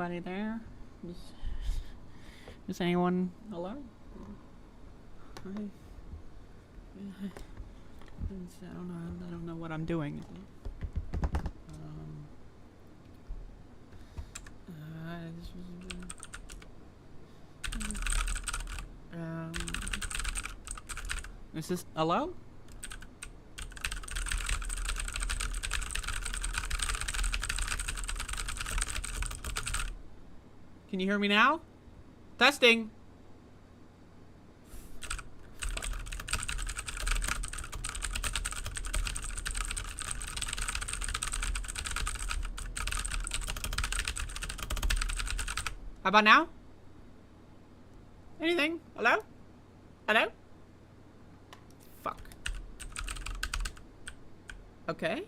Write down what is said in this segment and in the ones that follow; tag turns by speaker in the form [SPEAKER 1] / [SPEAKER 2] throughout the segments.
[SPEAKER 1] anybody there? Is anyone? Hello? Hi. I don't know what I'm doing. Is this hello? Can you hear me now? Testing. How about now? Anything? Hello? Hello? Fuck. Okay.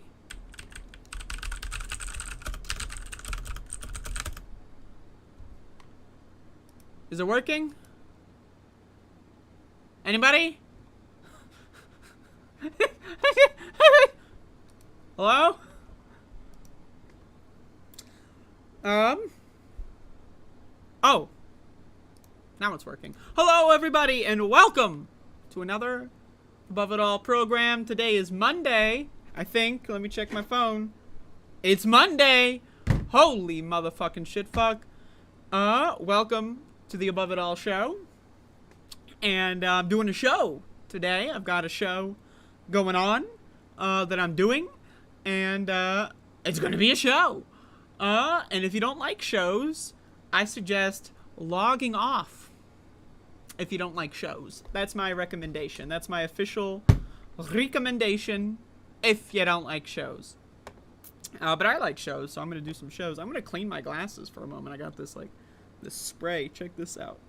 [SPEAKER 1] Is it working? Anybody? Hello? Oh. Now it's working. Hello, everybody, and welcome to another Above It All program. Today is Monday, I think. Let me check my phone. It's Monday. Holy motherfucking shit fuck. Welcome to the Above It All show. And I'm doing a show today. I've got a show going on that I'm doing. And it's going to be a show. And if you don't like shows, I suggest logging off if you don't like shows. That's my recommendation. That's my official recommendation if you don't like shows. But I like shows, so I'm going to do some shows. I'm going to clean my glasses for a moment. I got this, this spray. Check this out.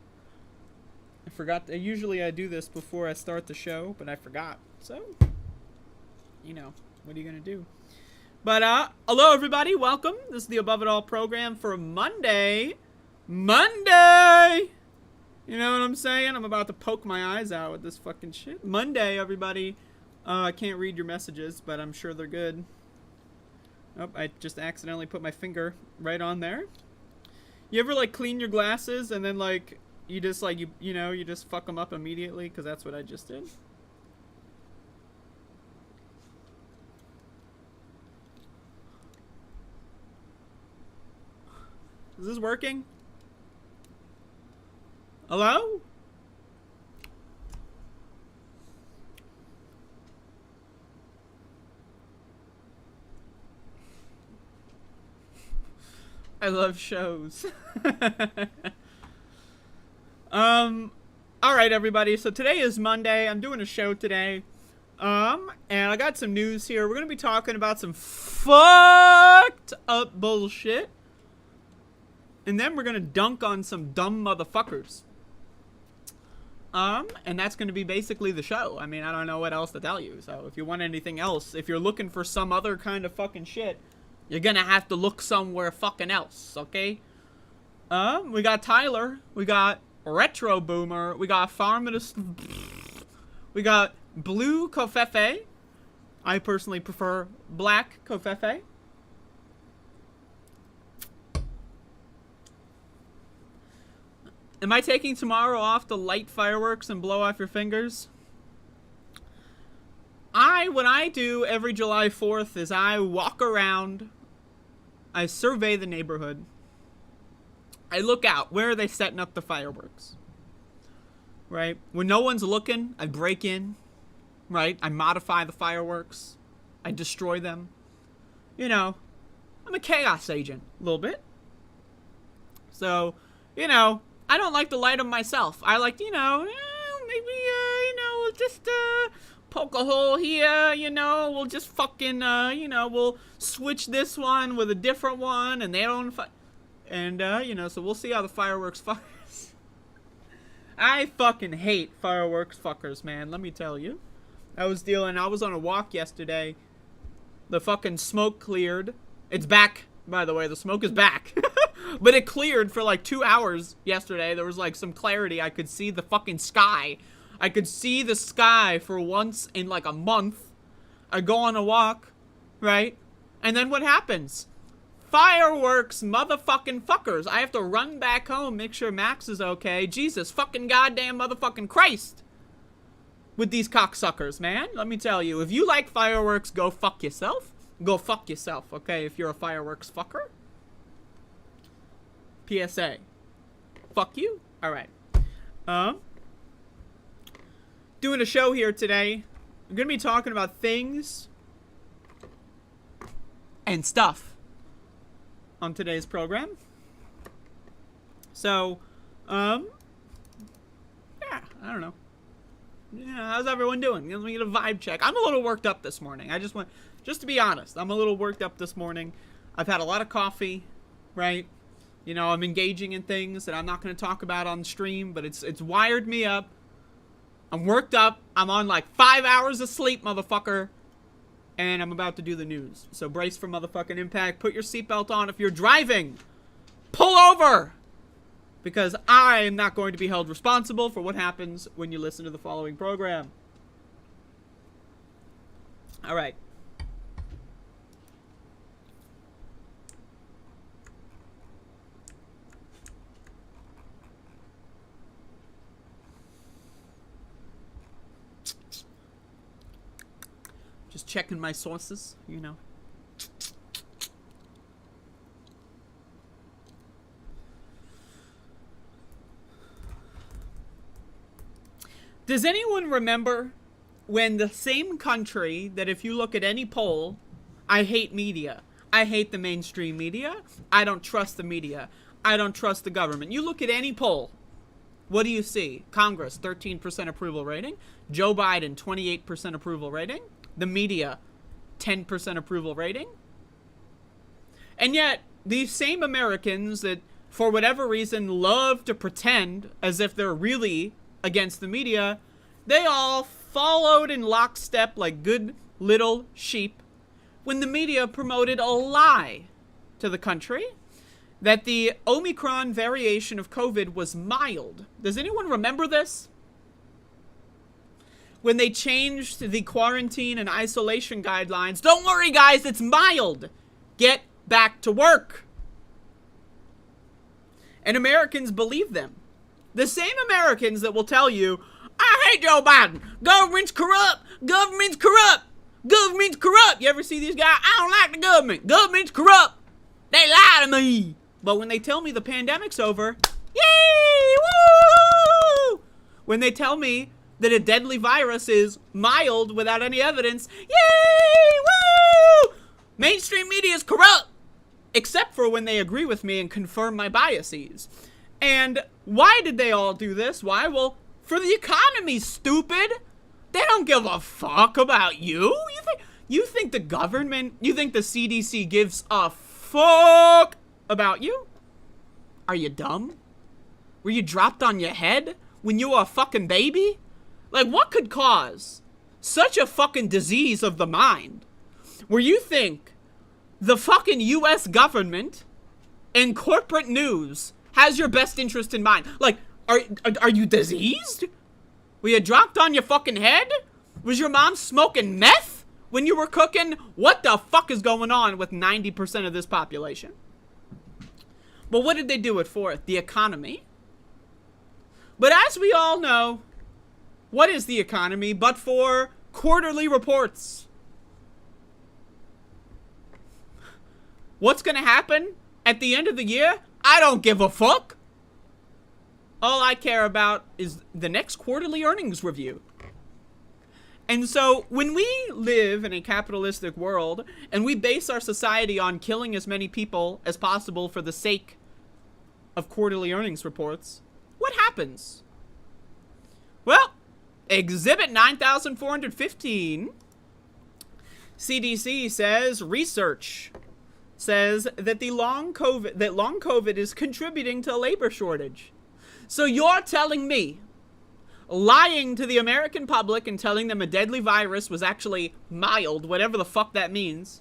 [SPEAKER 1] I forgot. Usually I do this before I start the show, but I forgot. So, you know, what are you going to do? But, hello, everybody. Welcome. This is the Above It All program for Monday. Monday! You know what I'm saying? I'm about to poke my eyes out with this fucking shit. Monday, everybody. I can't read your messages, but I'm sure they're good. Oh, I just accidentally put my finger right on there. You ever, clean your glasses and then, you just, you just fuck them up immediately? Because that's what I just did. Is this working? Hello? I love shows. Alright, everybody. So today is Monday. I'm doing a show today. And I got some news here. We're going to be talking about some fucked up bullshit. And then we're going to dunk on some dumb motherfuckers. And that's going to be basically the show. I mean, I don't know what else to tell you. So if you want anything else, if you're looking for some other kind of fucking shit, you're going to have to look somewhere fucking else, okay? We got Tyler. We got Retro Boomer. We got Pharmacist. We got Blue Covfefe. I personally prefer Black Covfefe. Am I taking tomorrow off to light fireworks and blow off your fingers? What I do every July 4th is I walk around, I survey the neighborhood, I look out, where are they setting up the fireworks? Right? When no one's looking, I break in, right? I modify the fireworks, I destroy them. You know, I'm a chaos agent, a little bit. So, you know, I don't like to light them myself. I like, maybe, we'll just, poke a hole here, we'll just fucking, we'll switch this one with a different one, and they don't, and, so we'll see how the fireworks fuckers. I fucking hate fireworks fuckers, man, let me tell you. I was on a walk yesterday. The fucking smoke cleared. It's back, by the way, the smoke is back. But it cleared for 2 hours yesterday. There was some clarity. I could see the fucking sky. I could see the sky for once in a month. I go on a walk, right? And then what happens? Fireworks, motherfucking fuckers. I have to run back home, make sure Max is okay. Jesus fucking goddamn motherfucking Christ. With these cocksuckers, man. Let me tell you, if you like fireworks, go fuck yourself. Go fuck yourself, okay, if you're a fireworks fucker. PSA. Fuck you. Alright. Doing a show here today. I'm gonna be talking about things and stuff on today's program. So, yeah, I don't know. Yeah, how's everyone doing? Let me get a vibe check. I'm a little worked up this morning. Just to be honest, I'm a little worked up this morning. I've had a lot of coffee, right? You know, I'm engaging in things that I'm not going to talk about on stream, but it's wired me up. I'm worked up. I'm on like 5 hours of sleep, motherfucker. And I'm about to do the news. So brace for motherfucking impact. Put your seatbelt on if you're driving. Pull over! Because I am not going to be held responsible for what happens when you listen to the following program. Alright. Just checking my sources, you know. Does anyone remember when the same country that if you look at any poll, I hate media. I hate the mainstream media. I don't trust the media. I don't trust the government. You look at any poll. What do you see? Congress, 13% approval rating. Joe Biden, 28% approval rating. The media, 10% approval rating. And yet, these same Americans that, for whatever reason, love to pretend as if they're really against the media, they all followed in lockstep like good little sheep when the media promoted a lie to the country that the Omicron variation of COVID was mild. Does anyone remember this? When they changed the quarantine and isolation guidelines, don't worry guys, it's mild. Get back to work. And Americans believe them. The same Americans that will tell you, I hate Joe Biden. Government's corrupt. Government's corrupt. Government's corrupt. You ever see these guys? I don't like the government. Government's corrupt. They lie to me. But when they tell me the pandemic's over, yay! Woo! When they tell me that a deadly virus is mild without any evidence, yay! Woo! Mainstream media is corrupt. Except for when they agree with me and confirm my biases. And why did they all do this? Why? Well, for the economy, stupid. They don't give a fuck about you. You think the government, you think the CDC gives a fuck about you? Are you dumb? Were you dropped on your head when you were a fucking baby? Like, what could cause such a fucking disease of the mind where you think the fucking US government and corporate news has your best interest in mind? Like, are you diseased? Were you dropped on your fucking head? Was your mom smoking meth when you were cooking? What the fuck is going on with 90% of this population? But what did they do it for? The economy. But as we all know, what is the economy but for quarterly reports? What's gonna happen at the end of the year? I don't give a fuck. All I care about is the next quarterly earnings review. And so when we live in a capitalistic world and we base our society on killing as many people as possible for the sake of quarterly earnings reports, what happens? Well, Exhibit 9415. CDC says research says that long COVID is contributing to a labor shortage. So you're telling me, lying to the American public and telling them a deadly virus was actually mild, whatever the fuck that means.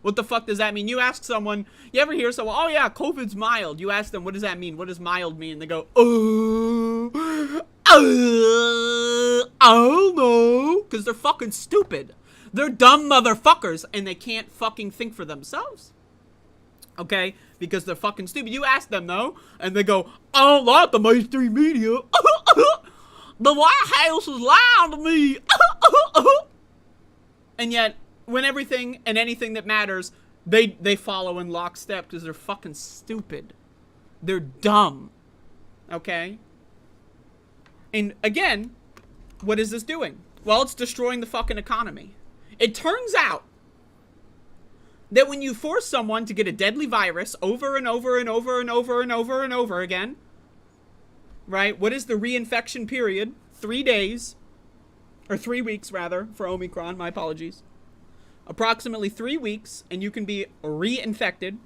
[SPEAKER 1] What the fuck does that mean? You ask someone, you ever hear someone, oh yeah, COVID's mild. You ask them, what does that mean? What does mild mean? They go, I don't know. Because they're fucking stupid. They're dumb motherfuckers and they can't fucking think for themselves. Okay? Because they're fucking stupid. You ask them, though, and they go, I don't like the mainstream media. The White House is lying to me. And yet, when everything and anything that matters, they follow in lockstep because they're fucking stupid. They're dumb. Okay? And again, what is this doing? Well, it's destroying the fucking economy. It turns out that when you force someone to get a deadly virus over and over and over and over and over and over again, right? What is the reinfection period? 3 days. Or 3 weeks, rather, for Omicron. My apologies. Approximately 3 weeks, and you can be reinfected.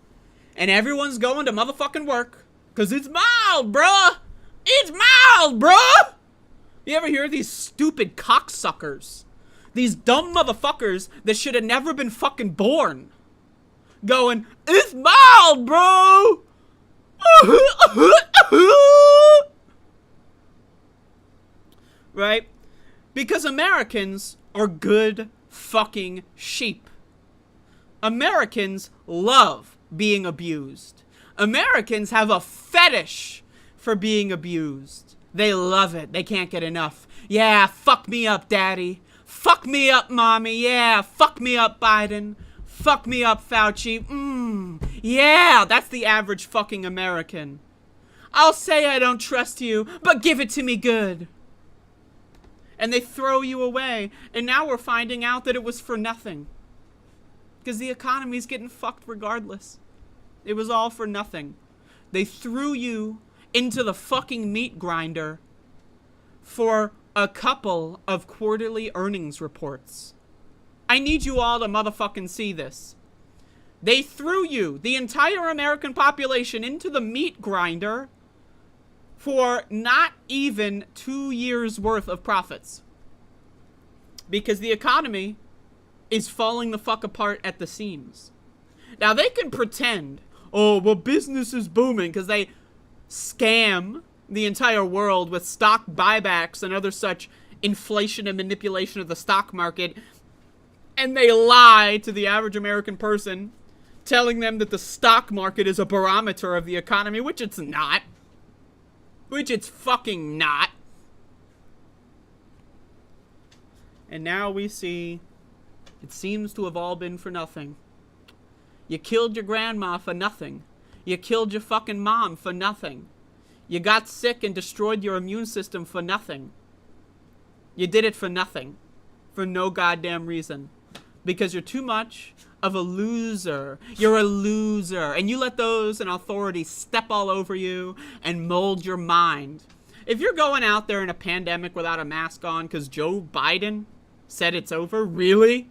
[SPEAKER 1] And everyone's going to motherfucking work. Because it's mild, bruh! It's mild, bruh! You ever hear these stupid cocksuckers? These dumb motherfuckers that should have never been fucking born. Going, it's mild, bro! Right? Because Americans are good fucking sheep. Americans love being abused. Americans have a fetish for being abused. They love it. They can't get enough. Yeah, fuck me up, daddy. Fuck me up, mommy. Yeah, fuck me up, Biden. Fuck me up, Fauci. Yeah, that's the average fucking American. I'll say I don't trust you, but give it to me good. And they throw you away. And now we're finding out that it was for nothing. Because the economy's getting fucked regardless. It was all for nothing. They threw you into the fucking meat grinder for a couple of quarterly earnings reports. I need you all to motherfucking see this. They threw you, the entire American population, into the meat grinder for not even 2 years worth of profits. Because the economy is falling the fuck apart at the seams. Now they can pretend, oh, well, business is booming, because they scam the entire world with stock buybacks and other such inflation and manipulation of the stock market. And they lie to the average American person, telling them that the stock market is a barometer of the economy, which it's not. Which it's fucking not. And now we see, it seems to have all been for nothing. You killed your grandma for nothing. You killed your fucking mom for nothing. You got sick and destroyed your immune system for nothing. You did it for nothing. For no goddamn reason. Because you're too much of a loser. You're a loser. And you let those in authority step all over you and mold your mind. If you're going out there in a pandemic without a mask on because Joe Biden said it's over, really?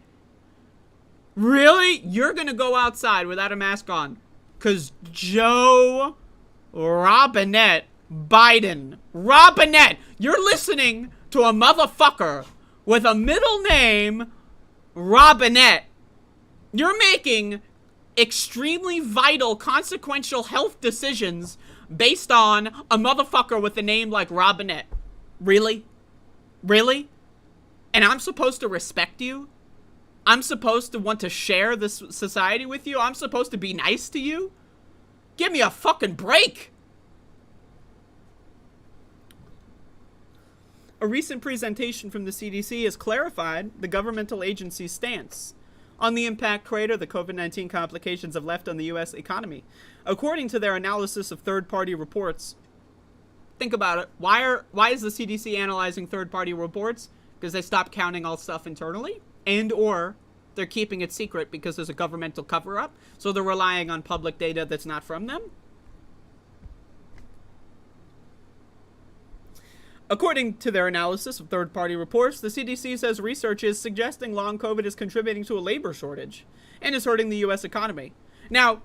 [SPEAKER 1] Really? You're going to go outside without a mask on because Joe Robinette Biden. Robinette! You're listening to a motherfucker with a middle name Robinette. You're making extremely vital, consequential health decisions based on a motherfucker with a name like Robinette. Really? Really? And I'm supposed to respect you? I'm supposed to want to share this society with you? I'm supposed to be nice to you? Give me a fucking break! A recent presentation from the CDC has clarified the governmental agency's stance on the impact crater the COVID-19 complications have left on the U.S. economy. According to their analysis of third-party reports, think about it. Why is the CDC analyzing third-party reports? Because they stopped counting all stuff internally, and or they're keeping it secret because there's a governmental cover-up, so they're relying on public data that's not from them. According to their analysis of third-party reports, the CDC says research is suggesting long COVID is contributing to a labor shortage and is hurting the U.S. economy. Now,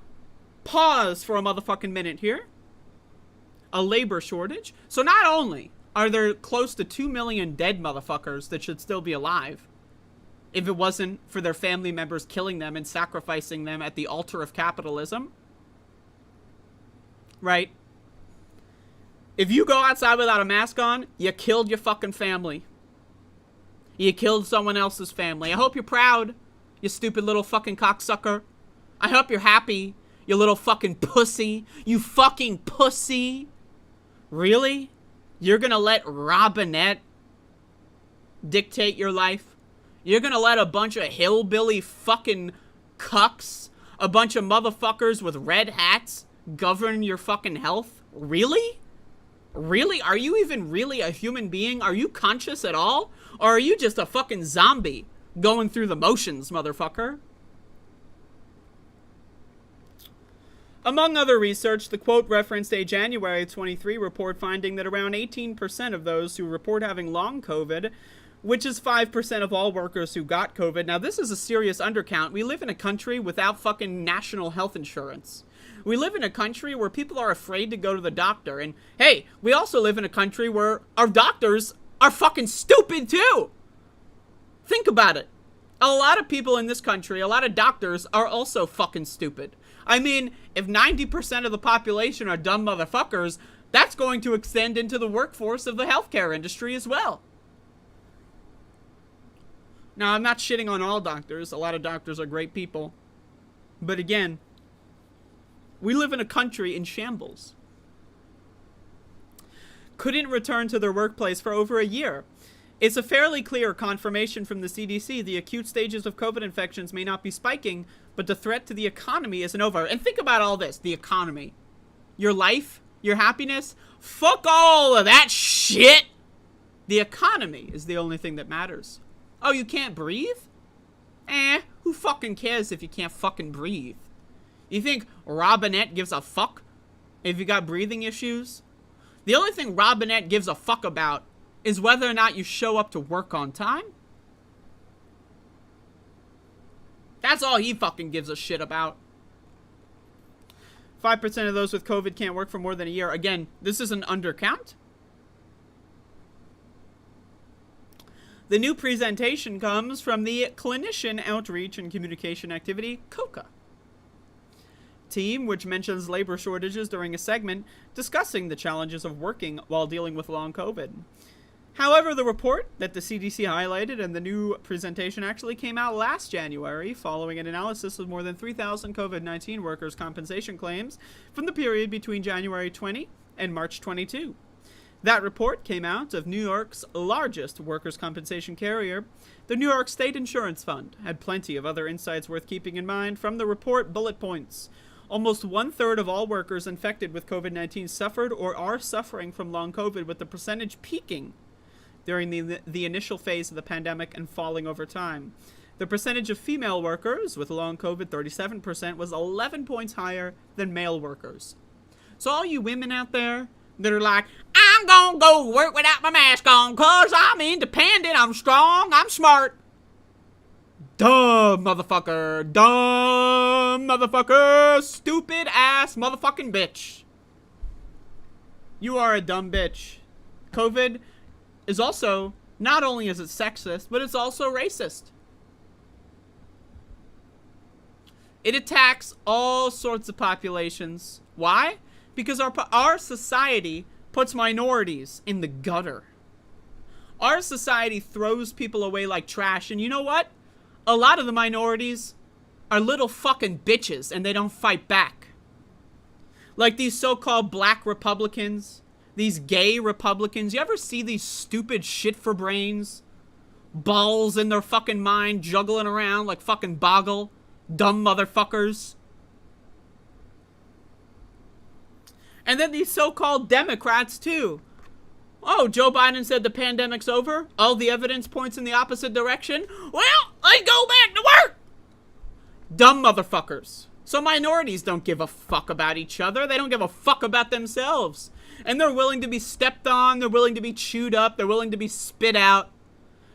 [SPEAKER 1] pause for a motherfucking minute here. A labor shortage? So not only are there close to 2 million dead motherfuckers that should still be alive, if it wasn't for their family members killing them and sacrificing them at the altar of capitalism, right? If you go outside without a mask on, you killed your fucking family. You killed someone else's family. I hope you're proud, you stupid little fucking cocksucker. I hope you're happy. You little fucking pussy. You fucking pussy. Really? You're gonna let Robinette dictate your life? You're gonna let a bunch of hillbilly fucking cucks, a bunch of motherfuckers with red hats govern your fucking health? Really? Really? Are you even really a human being? Are you conscious at all? Or are you just a fucking zombie going through the motions, motherfucker? Among other research, the quote referenced a January 23 report finding that around 18% of those who report having long COVID, which is 5% of all workers who got COVID. Now, this is a serious undercount. We live in a country without fucking national health insurance. We live in a country where people are afraid to go to the doctor. And, hey, we also live in a country where our doctors are fucking stupid, too. Think about it. A lot of people in this country, a lot of doctors are also fucking stupid. I mean, if 90% of the population are dumb motherfuckers, that's going to extend into the workforce of the healthcare industry as well. Now, I'm not shitting on all doctors. A lot of doctors are great people. But again, we live in a country in shambles. Couldn't return to their workplace for over a year. It's a fairly clear confirmation from the CDC. The acute stages of COVID infections may not be spiking, but the threat to the economy isn't over. And think about all this. The economy. Your life. Your happiness. Fuck all of that shit. The economy is the only thing that matters. Oh, you can't breathe? Who fucking cares if you can't fucking breathe? You think Robinette gives a fuck if you got breathing issues? The only thing Robinette gives a fuck about is whether or not you show up to work on time. That's all he fucking gives a shit about. 5% of those with COVID can't work for more than a year. Again, this is an undercount. The new presentation comes from the Clinician Outreach and Communication Activity, COCA team, which mentions labor shortages during a segment discussing the challenges of working while dealing with long COVID. However, the report that the CDC highlighted and the new presentation actually came out last January following an analysis of more than 3,000 COVID-19 workers' compensation claims from the period between January 20 and March 22. That report came out of New York's largest workers' compensation carrier. The New York State Insurance Fund had plenty of other insights worth keeping in mind from the report bullet points. Almost 1/3 of all workers infected with COVID-19 suffered or are suffering from long COVID, with the percentage peaking during the initial phase of the pandemic and falling over time. The percentage of female workers with long COVID, 37%, was 11 points higher than male workers. So all you women out there that are like, I'm gonna go work without my mask on cause I'm independent, I'm strong, I'm smart. Dumb motherfucker. Dumb motherfucker. Stupid ass motherfucking bitch. You are a dumb bitch. COVID is also, not only is it sexist, but it's also racist. It attacks all sorts of populations. Why? Because our society puts minorities in the gutter. Our society throws people away like trash, and you know what? A lot of the minorities are little fucking bitches, and they don't fight back. Like these so-called black Republicans, these gay Republicans. You ever see these stupid shit for brains? Balls in their fucking mind, juggling around like fucking Boggle. Dumb motherfuckers. And then these so-called Democrats, too. Oh, Joe Biden said the pandemic's over. All the evidence points in the opposite direction. Well, let's go back to work. Dumb motherfuckers. So minorities don't give a fuck about each other. They don't give a fuck about themselves. And they're willing to be stepped on. They're willing to be chewed up. They're willing to be spit out.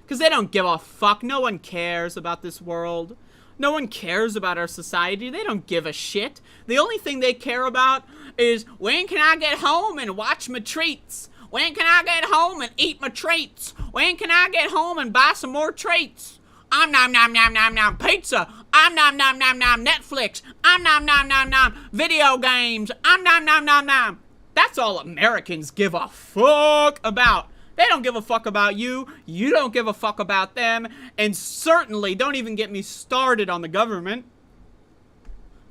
[SPEAKER 1] Because they don't give a fuck. No one cares about this world. No one cares about our society. They don't give a shit. The only thing they care about is, when can I get home and watch my treats? When can I get home and eat my treats? When can I get home and buy some more treats? I'm nom nom nom nom nom pizza. I'm nom nom nom nom Netflix. I'm nom nom nom nom video games. I'm nom nom nom nom. That's all Americans give a fuck about. They don't give a fuck about you. You don't give a fuck about them. And certainly don't even get me started on the government.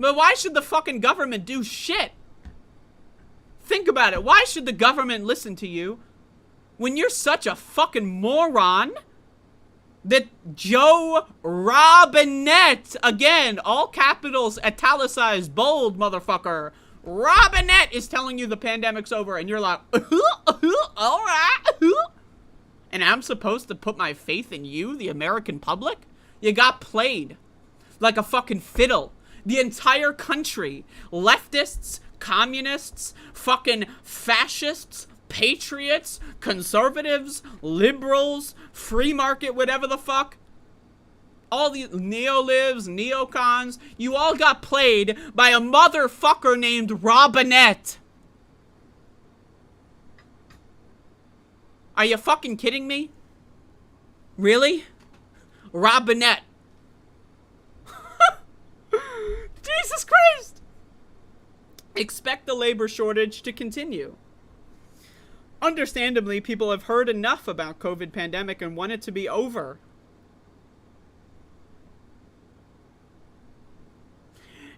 [SPEAKER 1] But why should the fucking government do shit? Think about it. Why should the government listen to you when you're such a fucking moron that Joe Robinette, again, all capitals, italicized, bold, motherfucker, Robinette is telling you the pandemic's over, and you're like, all right, and I'm supposed to put my faith in you, the American public? You got played like a fucking fiddle. The entire country, leftists, communists, fucking fascists, patriots, conservatives, liberals, free market, whatever the fuck, all the neolibs, neocons, you all got played by a motherfucker named Robinette. Are you fucking kidding me? Really? Robinette. Jesus Christ! Expect the labor shortage to continue. Understandably, people have heard enough about COVID pandemic and want it to be over.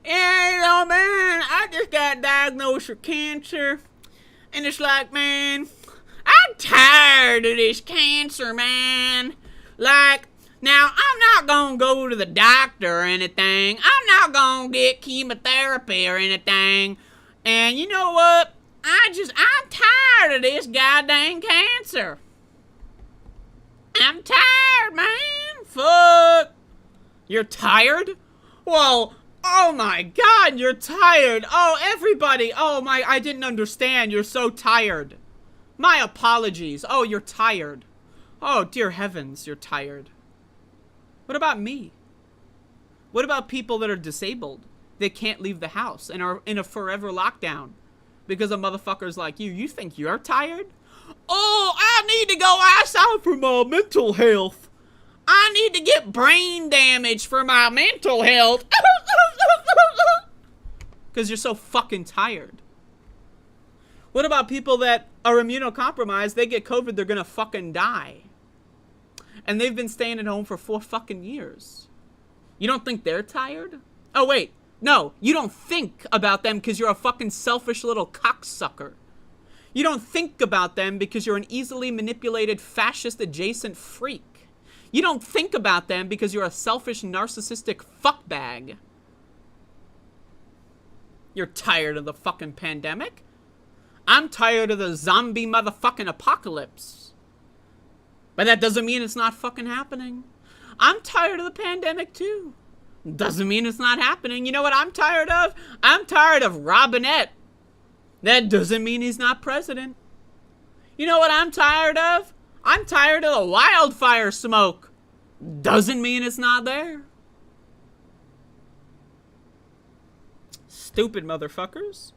[SPEAKER 1] Yeah, you know, man, I just got diagnosed with cancer. And it's like, man, I'm tired of this cancer, man. Like, now, I'm not gonna go to the doctor or anything. I'm not gonna get chemotherapy or anything. And you know what? I'm tired of this goddamn cancer. I'm tired, man. Fuck. You're tired? Well, oh my God, you're tired. Oh, everybody. Oh my, I didn't understand. You're so tired. My apologies. Oh, you're tired. Oh, dear heavens, you're tired. What about me? What about people that are disabled? They can't leave the house and are in a forever lockdown because of motherfuckers like you. You think you're tired? Oh, I need to go outside for my mental health. I need to get brain damage for my mental health. Because you're so fucking tired. What about people that are immunocompromised? They get COVID, they're gonna fucking die. And they've been staying at home for 4 fucking years. You don't think they're tired? Oh, wait. No, you don't think about them because you're a fucking selfish little cocksucker. You don't think about them because you're an easily manipulated fascist-adjacent freak. You don't think about them because you're a selfish, narcissistic fuckbag. You're tired of the fucking pandemic. I'm tired of the zombie motherfucking apocalypse. But that doesn't mean it's not fucking happening. I'm tired of the pandemic too. Doesn't mean it's not happening. You know what I'm tired of? I'm tired of Robinette. That doesn't mean he's not president. You know what I'm tired of? I'm tired of the wildfire smoke. Doesn't mean it's not there. Stupid motherfuckers.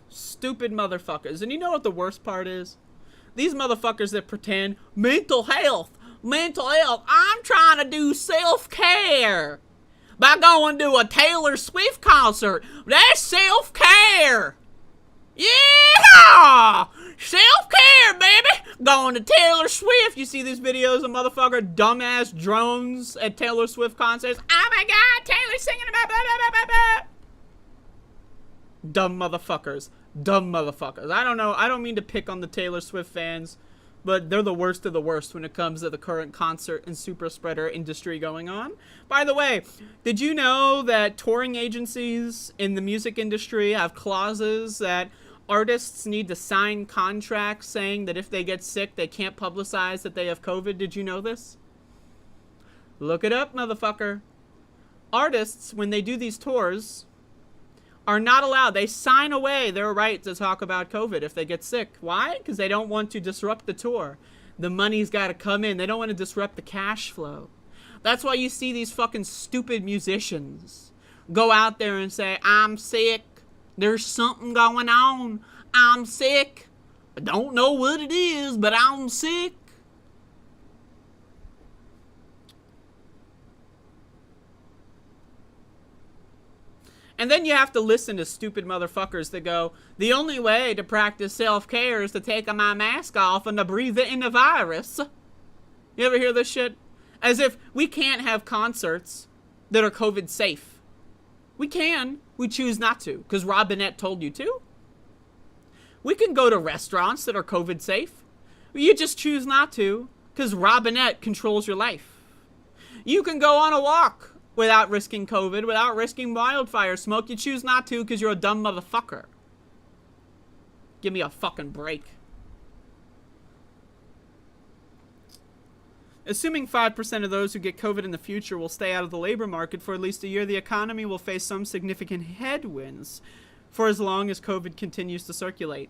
[SPEAKER 1] Stupid motherfuckers. And you know what the worst part is? These motherfuckers that pretend mental health. I'm trying to do self-care by going to a Taylor Swift concert. That's self-care. Yeah! Self-care, baby! Going to Taylor Swift. You see these videos of motherfucker dumbass drones at Taylor Swift concerts. Oh my God, Taylor's singing about blah, blah, blah, blah, blah. Dumb motherfuckers. Dumb motherfuckers. I don't know. I don't mean to pick on the Taylor Swift fans, but they're the worst of the worst when it comes to the current concert and super spreader industry going on. By the way, did you know that touring agencies in the music industry have clauses that artists need to sign contracts saying that if they get sick, they can't publicize that they have COVID? Did you know this? Look it up, motherfucker. Artists, when they do these tours, are not allowed. They sign away their right to talk about COVID if they get sick. Why? Because they don't want to disrupt the tour. The money's got to come in. They don't want to disrupt the cash flow. That's why you see these fucking stupid musicians go out there and say, I'm sick. There's something going on. I'm sick. I don't know what it is, but I'm sick. And then you have to listen to stupid motherfuckers that go, the only way to practice self-care is to take my mask off and to breathe in the virus. You ever hear this shit? As if we can't have concerts that are COVID safe. We can. We choose not to, because Robinette told you to. We can go to restaurants that are COVID safe. You just choose not to, because Robinette controls your life. You can go on a walk without risking COVID, without risking wildfire smoke. You choose not to, because you're a dumb motherfucker. Give me a fucking break. Assuming 5% of those who get COVID in the future will stay out of the labor market for at least a year, the economy will face some significant headwinds for as long as COVID continues to circulate.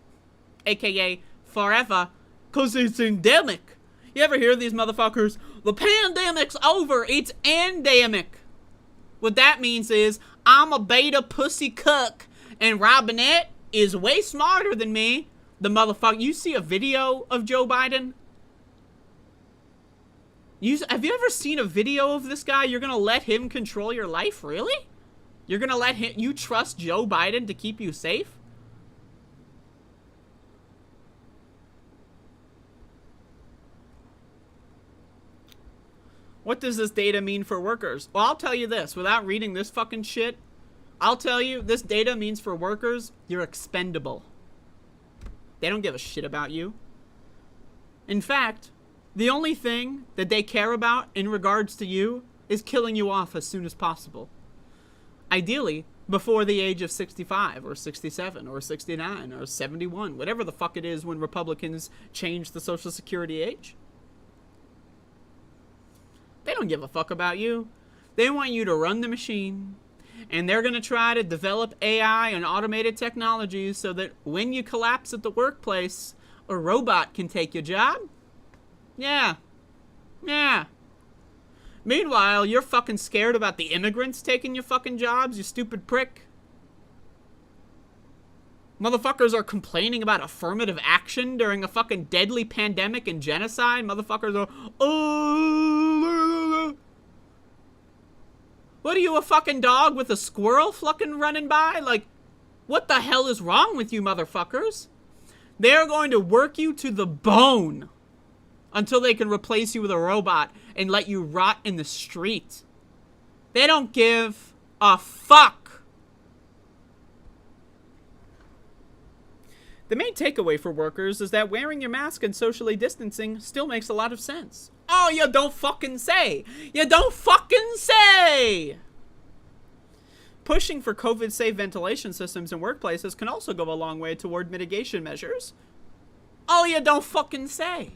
[SPEAKER 1] AKA forever, because it's endemic. You ever hear these motherfuckers? The pandemic's over, it's endemic. What that means is, I'm a beta pussy cuck, and Robinette is way smarter than me. The motherfucker, you see a video of Joe Biden? Have you ever seen a video of this guy? You're gonna let him control your life? Really? You're gonna let him, you trust Joe Biden to keep you safe? What does this data mean for workers? Well, I'll tell you this, without reading this fucking shit, I'll tell you, this data means for workers, you're expendable. They don't give a shit about you. In fact, the only thing that they care about in regards to you is killing you off as soon as possible. Ideally, before the age of 65 or 67 or 69 or 71, whatever the fuck it is when Republicans change the Social Security age. They don't give a fuck about you. They want you to run the machine. And they're going to try to develop AI and automated technologies so that when you collapse at the workplace, a robot can take your job. Yeah. Yeah. Meanwhile, you're fucking scared about the immigrants taking your fucking jobs, you stupid prick. Motherfuckers are complaining about affirmative action during a fucking deadly pandemic and genocide. Motherfuckers are, oh, what are you, a fucking dog with a squirrel fucking running by? Like, what the hell is wrong with you motherfuckers? They're going to work you to the bone until they can replace you with a robot and let you rot in the street. They don't give a fuck. The main takeaway for workers is that wearing your mask and socially distancing still makes a lot of sense. Oh, you don't fucking say. You don't fucking say. Pushing for COVID-safe ventilation systems in workplaces can also go a long way toward mitigation measures. Oh, you don't fucking say.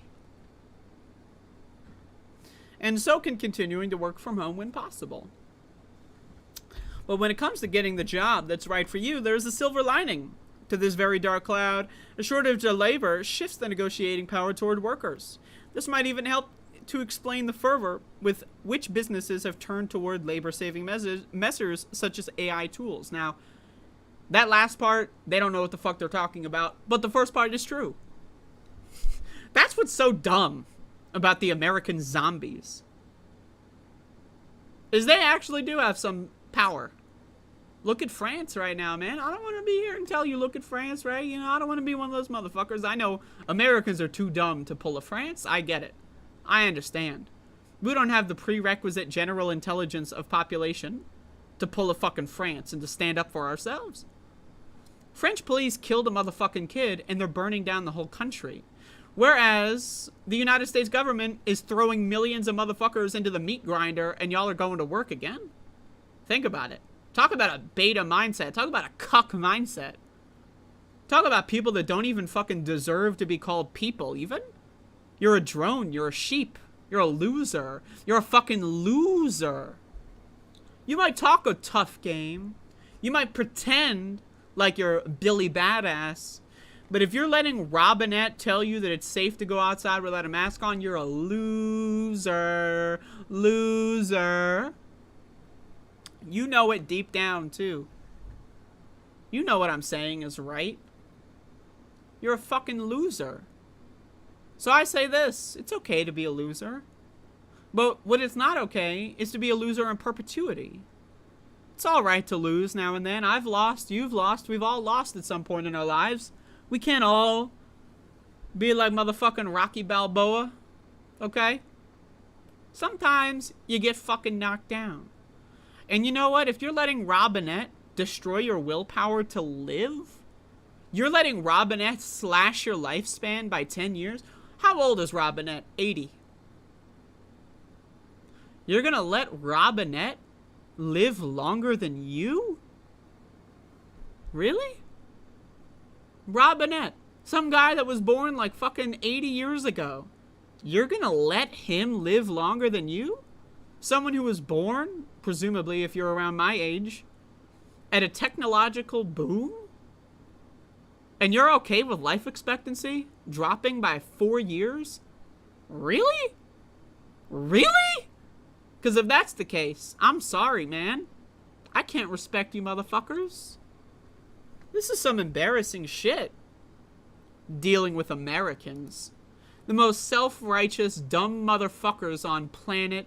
[SPEAKER 1] And so can continuing to work from home when possible. But when it comes to getting the job that's right for you, there's a silver lining to this very dark cloud. A shortage of labor shifts the negotiating power toward workers. This might even help to explain the fervor with which businesses have turned toward labor-saving measures such as AI tools. Now, that last part, they don't know what the fuck they're talking about, but the first part is true. That's what's so dumb about the American zombies, is they actually do have some power. Look at France right now, man. I don't want to be here and tell you, look at France, right? You know, I don't want to be one of those motherfuckers. I know Americans are too dumb to pull a France. I get it. I understand. We don't have the prerequisite general intelligence of population to pull a fucking France and to stand up for ourselves. French police killed a motherfucking kid and they're burning down the whole country. Whereas the United States government is throwing millions of motherfuckers into the meat grinder and y'all are going to work again. Think about it. Talk about a beta mindset. Talk about a cuck mindset. Talk about people that don't even fucking deserve to be called people, even. You're a drone. You're a sheep. You're a loser. You're a fucking loser. You might talk a tough game. You might pretend like you're Billy Badass. But if you're letting Robinette tell you that it's safe to go outside without a mask on, you're a loser. Loser. You know it deep down, too. You know what I'm saying is right. You're a fucking loser. So I say this. It's okay to be a loser. But what is not okay is to be a loser in perpetuity. It's alright to lose now and then. I've lost. You've lost. We've all lost at some point in our lives. We can't all be like motherfucking Rocky Balboa. Okay? Sometimes you get fucking knocked down. And you know what? If you're letting Robinette destroy your willpower to live, you're letting Robinette slash your lifespan by 10 years. How old is Robinette? 80. You're gonna let Robinette live longer than you? Really? Robinette, some guy that was born like fucking 80 years ago. You're gonna let him live longer than you? Someone who was born, presumably if you're around my age, at a technological boom? And you're okay with life expectancy dropping by 4 years? Really? Really? Because if that's the case, I'm sorry, man. I can't respect you motherfuckers. This is some embarrassing shit. Dealing with Americans. The most self-righteous, dumb motherfuckers on planet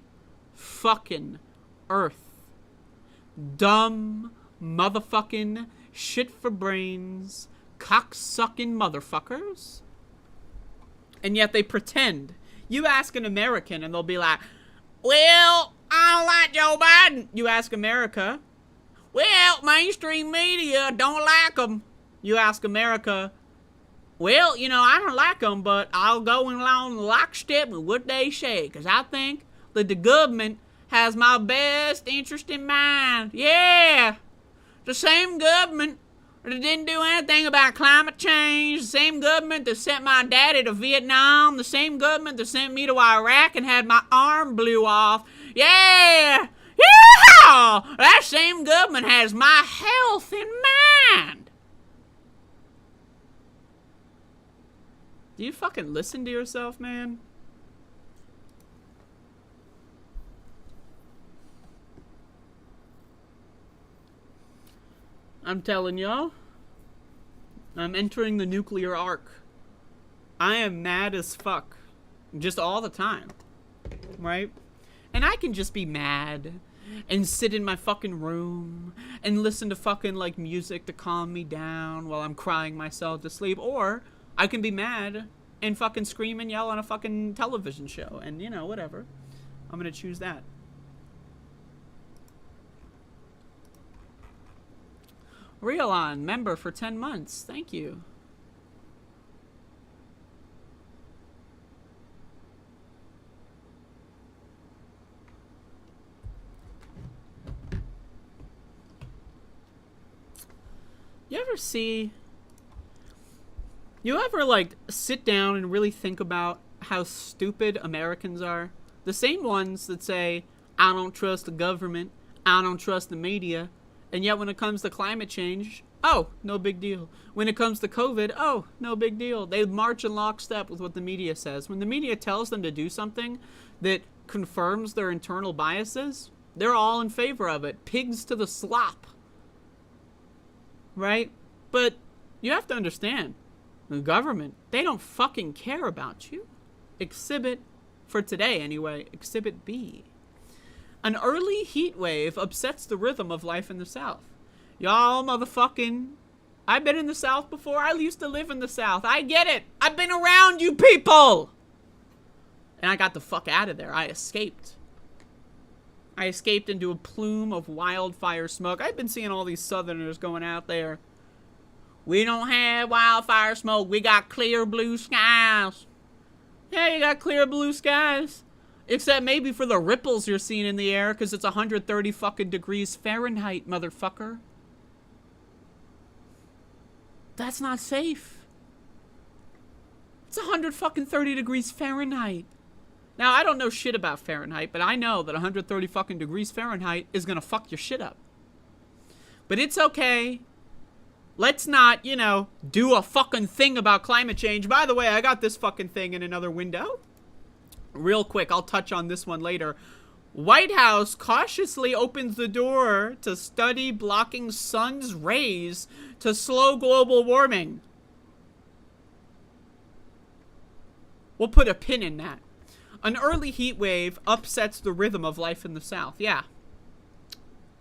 [SPEAKER 1] fucking Earth. Dumb, motherfucking, shit for brains, cock-sucking motherfuckers. And yet they pretend. You ask an American and they'll be like, well, I don't like Joe Biden. You ask America, well, mainstream media don't like him. You ask America, well, you know, I don't like them, but I'll go along lockstep with what they say, because I think that the government has my best interest in mind. Yeah, the same government that didn't do anything about climate change, the same government that sent my daddy to Vietnam, the same government that sent me to Iraq and had my arm blew off. Yeah! Yeah! That same government has my health in mind. Do you fucking listen to yourself, man? I'm telling y'all, I'm entering the nuclear arc. I am mad as fuck. Just all the time. Right? And I can just be mad and sit in my fucking room and listen to fucking like music to calm me down while I'm crying myself to sleep. Or I can be mad and fucking scream and yell on a fucking television show. And you know, whatever. I'm gonna choose that. Realon, member for 10 months. Thank you. You ever like sit down and really think about how stupid Americans are? The same ones that say, I don't trust the government, I don't trust the media. And yet when it comes to climate change, oh, no big deal. When it comes to COVID, oh, no big deal. They march in lockstep with what the media says. When the media tells them to do something that confirms their internal biases, they're all in favor of it. Pigs to the slop. Right? But you have to understand, the government, they don't fucking care about you. Exhibit, for today anyway, Exhibit B. An early heat wave upsets the rhythm of life in the South. Y'all motherfucking... I've been in the South before. I used to live in the South. I get it. I've been around you people. And I got the fuck out of there. I escaped. I escaped into a plume of wildfire smoke. I've been seeing all these Southerners going out there. We don't have wildfire smoke. We got clear blue skies. Yeah, you got clear blue skies. Except maybe for the ripples you're seeing in the air because it's 130 fucking degrees Fahrenheit, motherfucker. That's not safe. It's 130 degrees Fahrenheit. Now, I don't know shit about Fahrenheit, but I know that 130 fucking degrees Fahrenheit is gonna fuck your shit up. But it's okay. Let's not, you know, do a fucking thing about climate change. By the way, I got this fucking thing in another window. Real quick, I'll touch on this one later. White House cautiously opens the door to study blocking sun's rays to slow global warming. We'll put a pin in that. An early heat wave upsets the rhythm of life in the South. Yeah.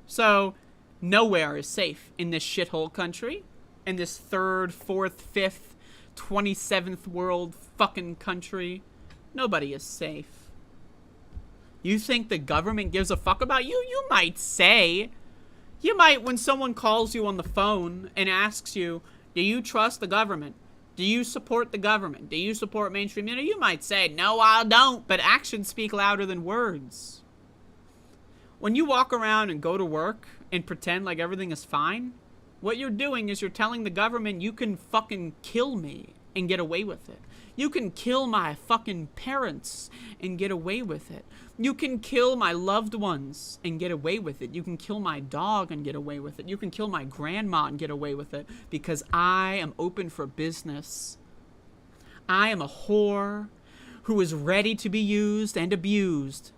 [SPEAKER 1] So, nowhere is safe in this shithole country. In this third, fourth, fifth, 27th world fucking country. Nobody is safe. You think the government gives a fuck about you? You might say. You might, when someone calls you on the phone and asks you, do you trust the government? Do you support the government? Do you support mainstream media? You might say, no, I don't, but actions speak louder than words. When you walk around and go to work and pretend like everything is fine, what you're doing is you're telling the government you can fucking kill me and get away with it. You can kill my fucking parents and get away with it. You can kill my loved ones and get away with it. You can kill my dog and get away with it. You can kill my grandma and get away with it because I am open for business. I am a whore who is ready to be used and abused.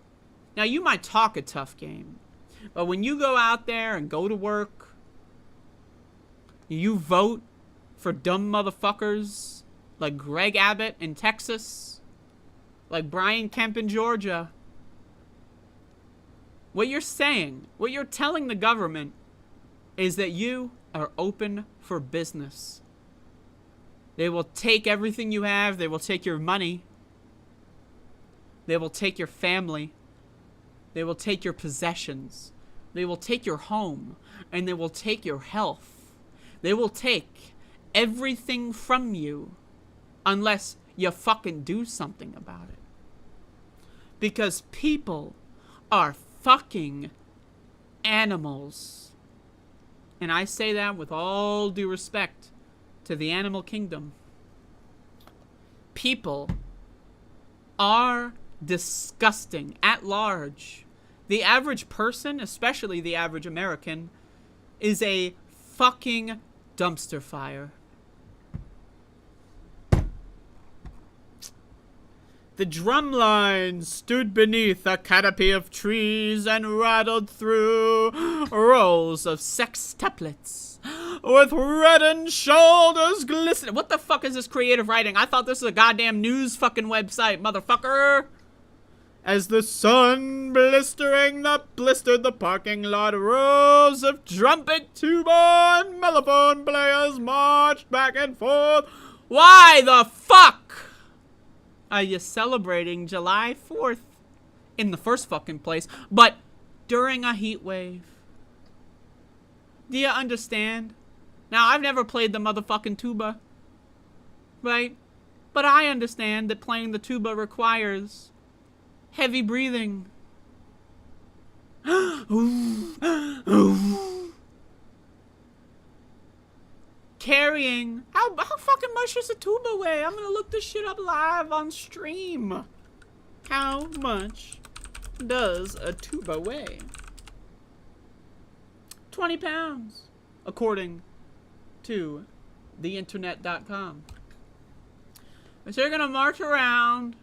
[SPEAKER 1] Now, you might talk a tough game, but when you go out there and go to work, you vote for dumb motherfuckers like Greg Abbott in Texas, like Brian Kemp in Georgia. What you're saying, what you're telling the government is that you are open for business. They will take everything you have. They will take your money. They will take your family. They will take your possessions. They will take your home. And they will take your health. They will take everything from you unless you fucking do something about it. Because people are fucking animals. And I say that with all due respect to the animal kingdom. People are disgusting at large. The average person, especially the average American, is a fucking dumpster fire. The drumline stood beneath a canopy of trees and rattled through rows of sextuplets with reddened shoulders glistening. What the fuck is this creative writing? I thought this was a goddamn news fucking website, motherfucker. As the sun blistered the parking lot, rows of trumpet, tuba, and mellophone players marched back and forth. Why the fuck are you celebrating July 4th in the first fucking place, but during a heat wave? Do you understand? Now, I've never played the motherfucking tuba, right? But I understand that playing the tuba requires heavy breathing. Carrying. How fucking much does a tuba weigh? I'm gonna look this shit up live on stream. How much does a tuba weigh? 20 pounds, according to theinternet.com. So you're gonna march around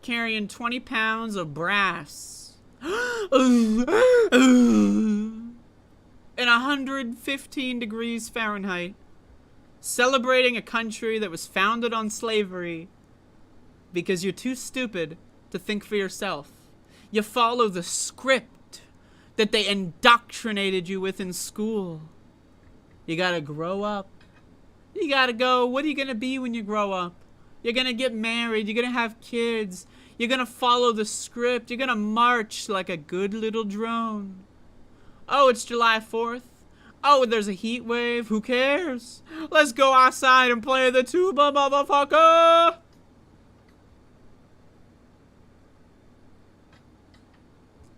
[SPEAKER 1] carrying 20 pounds of brass. In 115 degrees Fahrenheit. Celebrating a country that was founded on slavery because you're too stupid to think for yourself. You follow the script that they indoctrinated you with in school. You gotta grow up. You gotta go. What are you gonna be when you grow up? You're gonna get married. You're gonna have kids. You're gonna follow the script. You're gonna march like a good little drone. Oh, it's July 4th. Oh, there's a heat wave. Who cares? Let's go outside and play the tuba, motherfucker.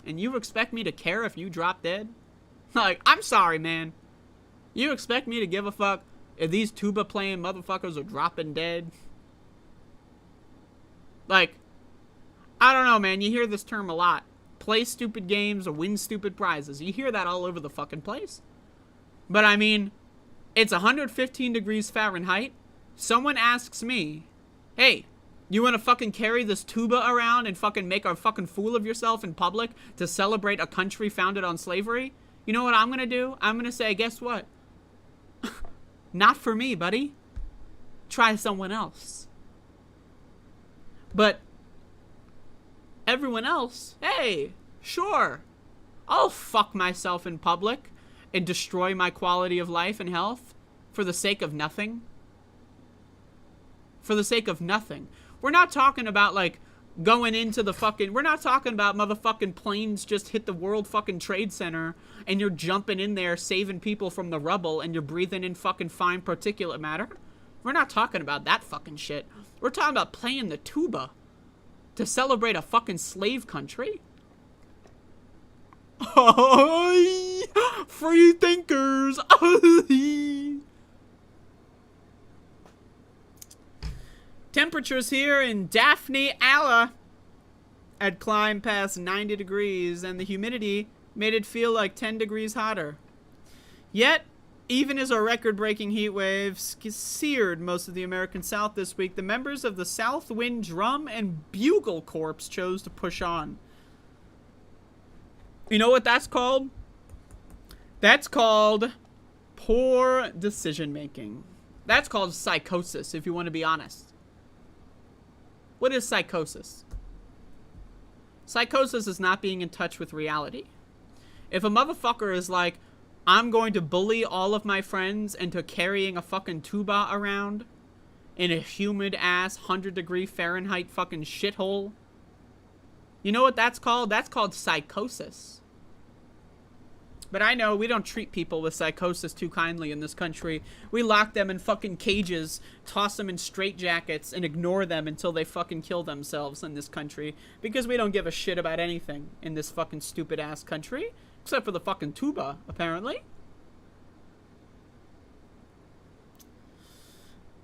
[SPEAKER 1] And you expect me to care if you drop dead? Like, I'm sorry, man. You expect me to give a fuck if these tuba playing motherfuckers are dropping dead? Like, I don't know, man. You hear this term a lot. Play stupid games or win stupid prizes. You hear that all over the fucking place. But I mean, it's 115 degrees Fahrenheit. Someone asks me, hey, you want to fucking carry this tuba around and fucking make a fucking fool of yourself in public to celebrate a country founded on slavery? You know what I'm going to do? I'm going to say, guess what? Not for me, buddy. Try someone else. But everyone else, hey, sure, I'll fuck myself in public and destroy my quality of life and health for the sake of nothing. For the sake of nothing. We're not talking about, like, going into the fucking... We're not talking about motherfucking planes just hit the World fucking Trade Center and you're jumping in there saving people from the rubble and you're breathing in fucking fine particulate matter. We're not talking about that fucking shit. We're talking about playing the tuba to celebrate a fucking slave country. Free thinkers. Temperatures here in Daphne, Alla had climbed past 90 degrees and the humidity made it feel like 10 degrees hotter. Yet, even as a record-breaking heat wave seared most of the American South this week, the members of the South Wind Drum and Bugle Corps chose to push on. You know what that's called? That's called poor decision-making. That's called psychosis, if you want to be honest. What is psychosis? Psychosis is not being in touch with reality. If a motherfucker is like, I'm going to bully all of my friends into carrying a fucking tuba around in a humid-ass 100-degree Fahrenheit fucking shithole, you know what that's called? That's called psychosis. But I know we don't treat people with psychosis too kindly in this country. We lock them in fucking cages, toss them in straitjackets, and ignore them until they fucking kill themselves in this country. Because we don't give a shit about anything in this fucking stupid-ass country. Except for the fucking tuba, apparently.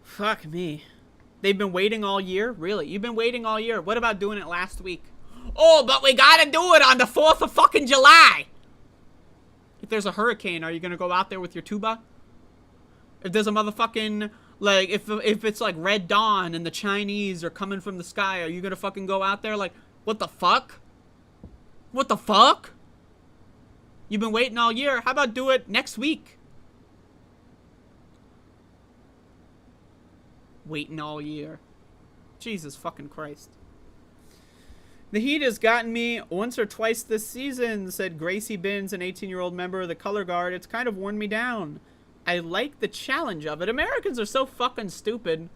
[SPEAKER 1] Fuck me. They've been waiting all year? Really? You've been waiting all year? What about doing it last week? Oh, but we gotta do it on the 4th of fucking July! If there's a hurricane, are you gonna go out there with your tuba? If there's a motherfucking, like, if it's like Red Dawn and the Chinese are coming from the sky, are you gonna fucking go out there like, what the fuck? What the fuck? You've been waiting all year. How about do it next week? Waiting all year. Jesus fucking Christ. The heat has gotten me once or twice this season, said Gracie Binns, an 18-year-old member of the Color Guard. It's kind of worn me down. I like the challenge of it. Americans are so fucking stupid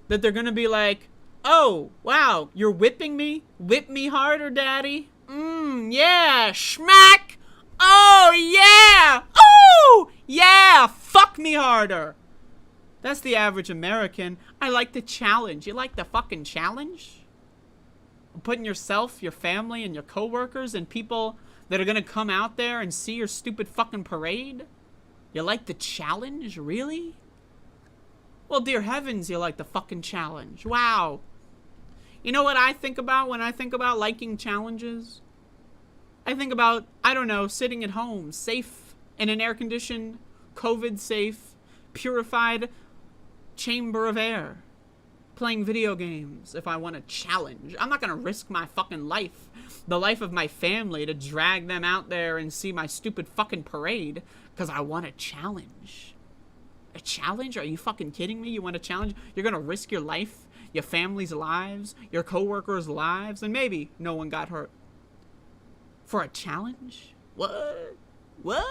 [SPEAKER 1] that they're gonna be like, oh, wow, you're whipping me? Whip me harder, daddy. Yeah, schmack! Oh, yeah! Oh, yeah! Fuck me harder! That's the average American. I like the challenge. You like the fucking challenge? Putting yourself, your family, and your coworkers and people that are gonna come out there and see your stupid fucking parade? You like the challenge? Really? Well, dear heavens, you like the fucking challenge. Wow. You know what I think about when I think about liking challenges? I think about, I don't know, sitting at home, safe, in an air-conditioned, COVID-safe, purified chamber of air, playing video games if I want a challenge. I'm not gonna risk my fucking life, the life of my family, to drag them out there and see my stupid fucking parade because I want a challenge. A challenge? Are you fucking kidding me? You want a challenge? You're gonna risk your life, your family's lives, your coworkers' lives, and maybe no one got hurt. For a challenge? What? What?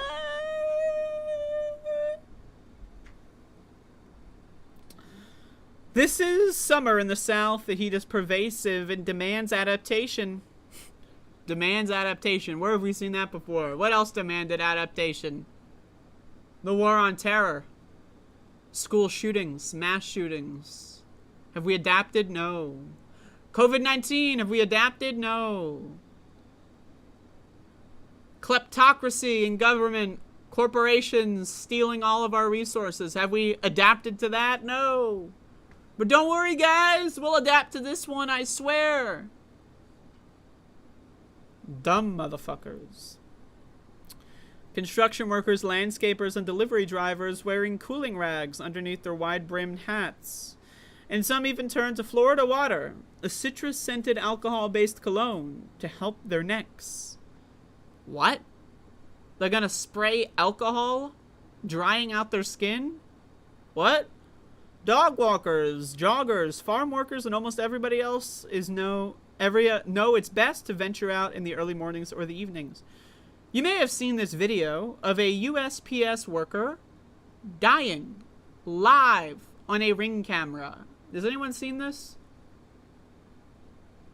[SPEAKER 1] This is summer in the South. The heat is pervasive and demands adaptation. Demands adaptation. Where have we seen that before? What else demanded adaptation? The war on terror. School shootings. Mass shootings. Have we adapted? No. COVID-19. Have we adapted? No. Kleptocracy in government. Corporations stealing all of our resources. Have we adapted to that? No. But don't worry, guys. We'll adapt to this one, I swear. Dumb motherfuckers. Construction workers, landscapers, and delivery drivers wearing cooling rags underneath their wide-brimmed hats. And some even turn to Florida water, a citrus-scented alcohol-based cologne, to help their necks. What? They're gonna spray alcohol, drying out their skin? What? Dog walkers, joggers, farm workers, and almost everybody else know it's best to venture out in the early mornings or the evenings. You may have seen this video of a USPS worker dying live on a Ring camera. Has anyone seen this?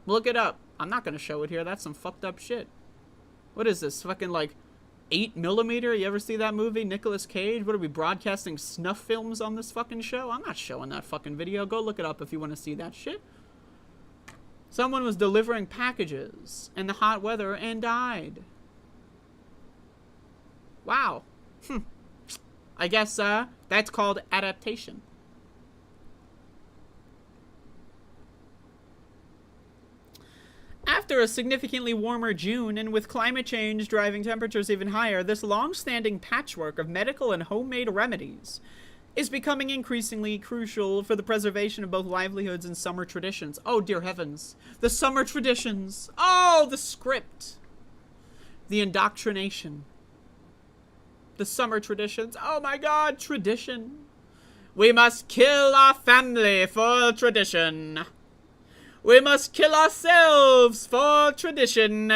[SPEAKER 1] Look it up. I'm not gonna show it here. That's some fucked up shit. What is this? Fucking like 8mm? You ever see that movie? Nicolas Cage? What are we broadcasting snuff films on this fucking show? I'm not showing that fucking video. Go look it up if you want to see that shit. Someone was delivering packages in the hot weather and died. Wow. I guess that's called adaptation. After a significantly warmer June, and with climate change driving temperatures even higher, this long-standing patchwork of medical and homemade remedies is becoming increasingly crucial for the preservation of both livelihoods and summer traditions. Oh, dear heavens. The summer traditions. Oh, the script. The indoctrination. The summer traditions. Oh, my God, tradition. We must kill our family for tradition. We must kill ourselves for tradition.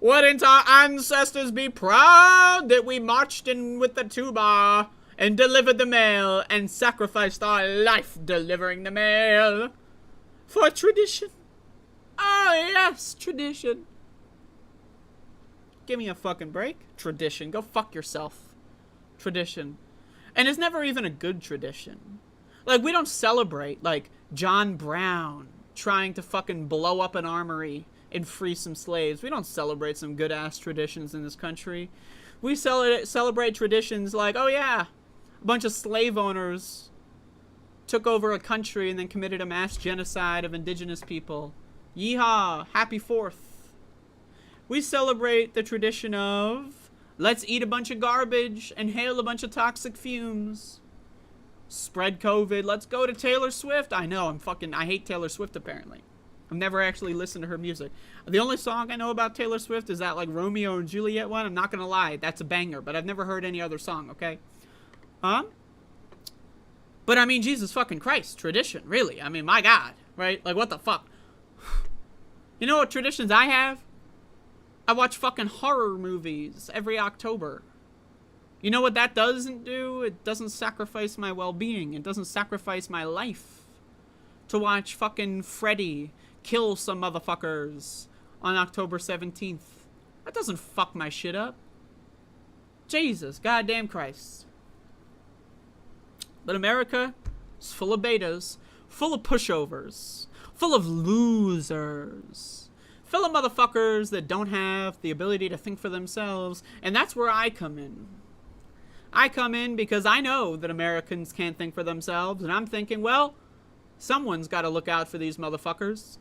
[SPEAKER 1] Wouldn't our ancestors be proud that we marched in with the tuba and delivered the mail and sacrificed our life delivering the mail for tradition? Oh, yes, tradition. Give me a fucking break. Tradition. Go fuck yourself. Tradition. And it's never even a good tradition. Like, we don't celebrate, like, John Brown trying to fucking blow up an armory and free some slaves. We don't celebrate some good-ass traditions in this country. We celebrate traditions like, oh yeah, a bunch of slave owners took over a country and then committed a mass genocide of indigenous people. Yeehaw! Happy 4th. We celebrate the tradition of, let's eat a bunch of garbage, inhale a bunch of toxic fumes, spread COVID. Let's go to Taylor Swift. I know, I hate Taylor Swift apparently. I've never actually listened to her music. The only song I know about Taylor Swift is that like Romeo and Juliet one. I'm not gonna lie, that's a banger, but I've never heard any other song, okay? But I mean, Jesus fucking Christ, tradition, really. I mean, my God, right? Like, what the fuck? You know what traditions I have? I watch fucking horror movies every October. You know what that doesn't do? It doesn't sacrifice my well-being. It doesn't sacrifice my life to watch fucking Freddy kill some motherfuckers on October 17th. That doesn't fuck my shit up. Jesus, goddamn Christ. But America is full of betas, full of pushovers, full of losers, full of motherfuckers that don't have the ability to think for themselves, and that's where I come in. I come in because I know that Americans can't think for themselves, and I'm thinking, well, someone's got to look out for these motherfuckers.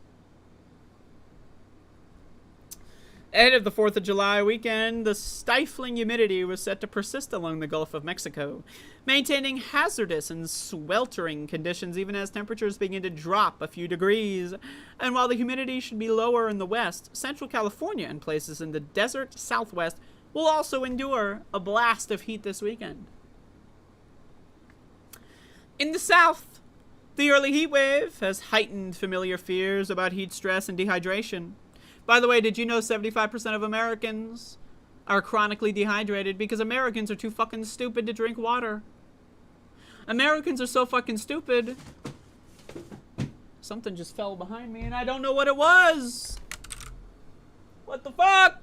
[SPEAKER 1] Ahead of the 4th of July weekend, the stifling humidity was set to persist along the Gulf of Mexico, maintaining hazardous and sweltering conditions even as temperatures begin to drop a few degrees. And while the humidity should be lower in the west, Central California and places in the desert southwest will also endure a blast of heat this weekend. In the south, the early heat wave has heightened familiar fears about heat stress and dehydration. By the way, did you know 75% of Americans are chronically dehydrated because Americans are too fucking stupid to drink water? Americans are so fucking stupid. Something just fell behind me and I don't know what it was. What the fuck?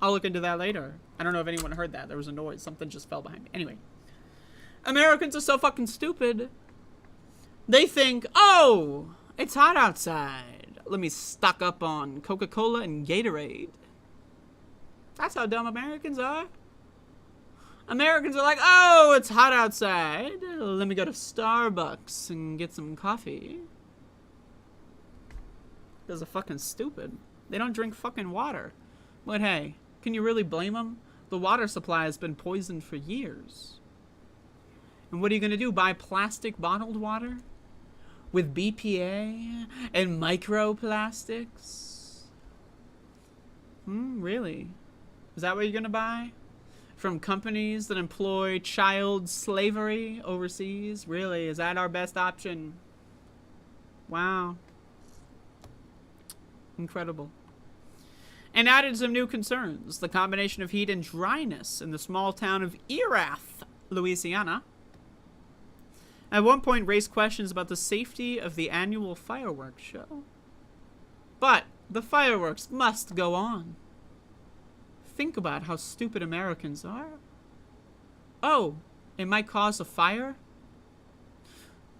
[SPEAKER 1] I'll look into that later. I don't know if anyone heard that. There was a noise. Something just fell behind me. Anyway. Americans are so fucking stupid. They think, oh, it's hot outside. Let me stock up on Coca-Cola and Gatorade. That's how dumb Americans are. Americans are like, oh, it's hot outside. Let me go to Starbucks and get some coffee. Those are fucking stupid. They don't drink fucking water. But hey, can you really blame them? The water supply has been poisoned for years. And what are you going to do? Buy plastic bottled water? With BPA and microplastics? Really? Is that what you're going to buy? From companies that employ child slavery overseas? Really? Is that our best option? Wow. Incredible. And added some new concerns. The combination of heat and dryness in the small town of Erath, Louisiana, at one point raised questions about the safety of the annual fireworks show. But the fireworks must go on. Think about how stupid Americans are. Oh, it might cause a fire?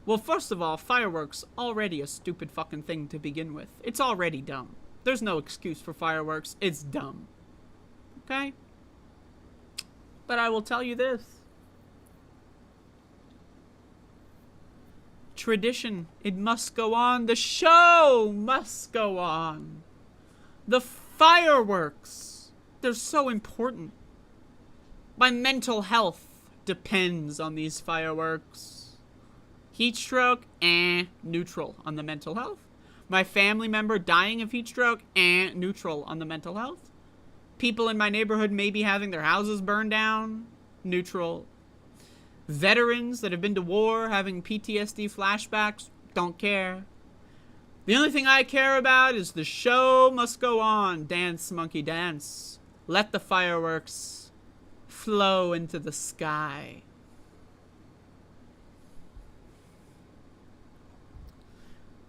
[SPEAKER 1] Well, first of all, fireworks already a stupid fucking thing to begin with. It's already dumb. There's no excuse for fireworks. It's dumb. Okay? But I will tell you this. Tradition, it must go on. The show must go on. The fireworks, they're so important. My mental health depends on these fireworks. Heat stroke, neutral on the mental health. My family member dying of heat stroke, neutral on the mental health. People in my neighborhood maybe having their houses burned down, neutral. Veterans that have been to war having PTSD flashbacks, don't care. The only thing I care about is the show must go on. Dance, monkey, dance. Let the fireworks flow into the sky.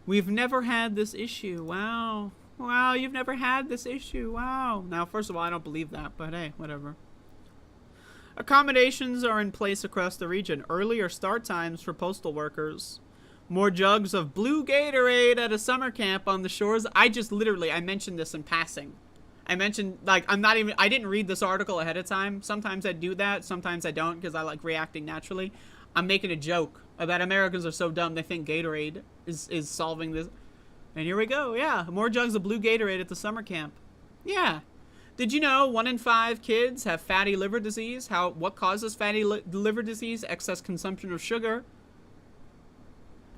[SPEAKER 1] We've never had this issue. Wow. Wow, you've never had this issue. Wow. Now, first of all, I don't believe that, but hey, whatever. Accommodations are in place across the region. Earlier start times for postal workers. More jugs of blue Gatorade at a summer camp on the shores. I mentioned this in passing. I mentioned, like, I didn't read this article ahead of time. Sometimes I do that. Sometimes I don't because I like reacting naturally. I'm making a joke about Americans are so dumb they think Gatorade is solving this. And here we go. Yeah, more jugs of blue Gatorade at the summer camp. Yeah. Did you know 1 in 5 kids have fatty liver disease? What causes fatty liver disease? Excess consumption of sugar.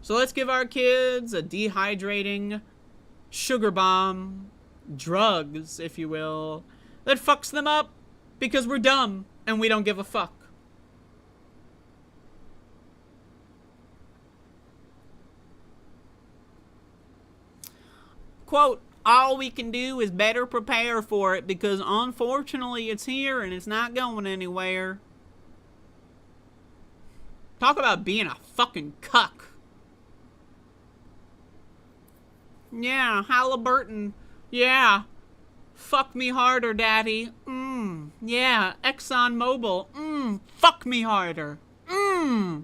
[SPEAKER 1] So let's give our kids a dehydrating sugar bomb, drugs, if you will, that fucks them up because we're dumb and we don't give a fuck. Quote, all we can do is better prepare for it because unfortunately it's here and it's not going anywhere. Talk about being a fucking cuck. Yeah, Halliburton. Yeah. Fuck me harder, daddy. Yeah, ExxonMobil. Fuck me harder. There's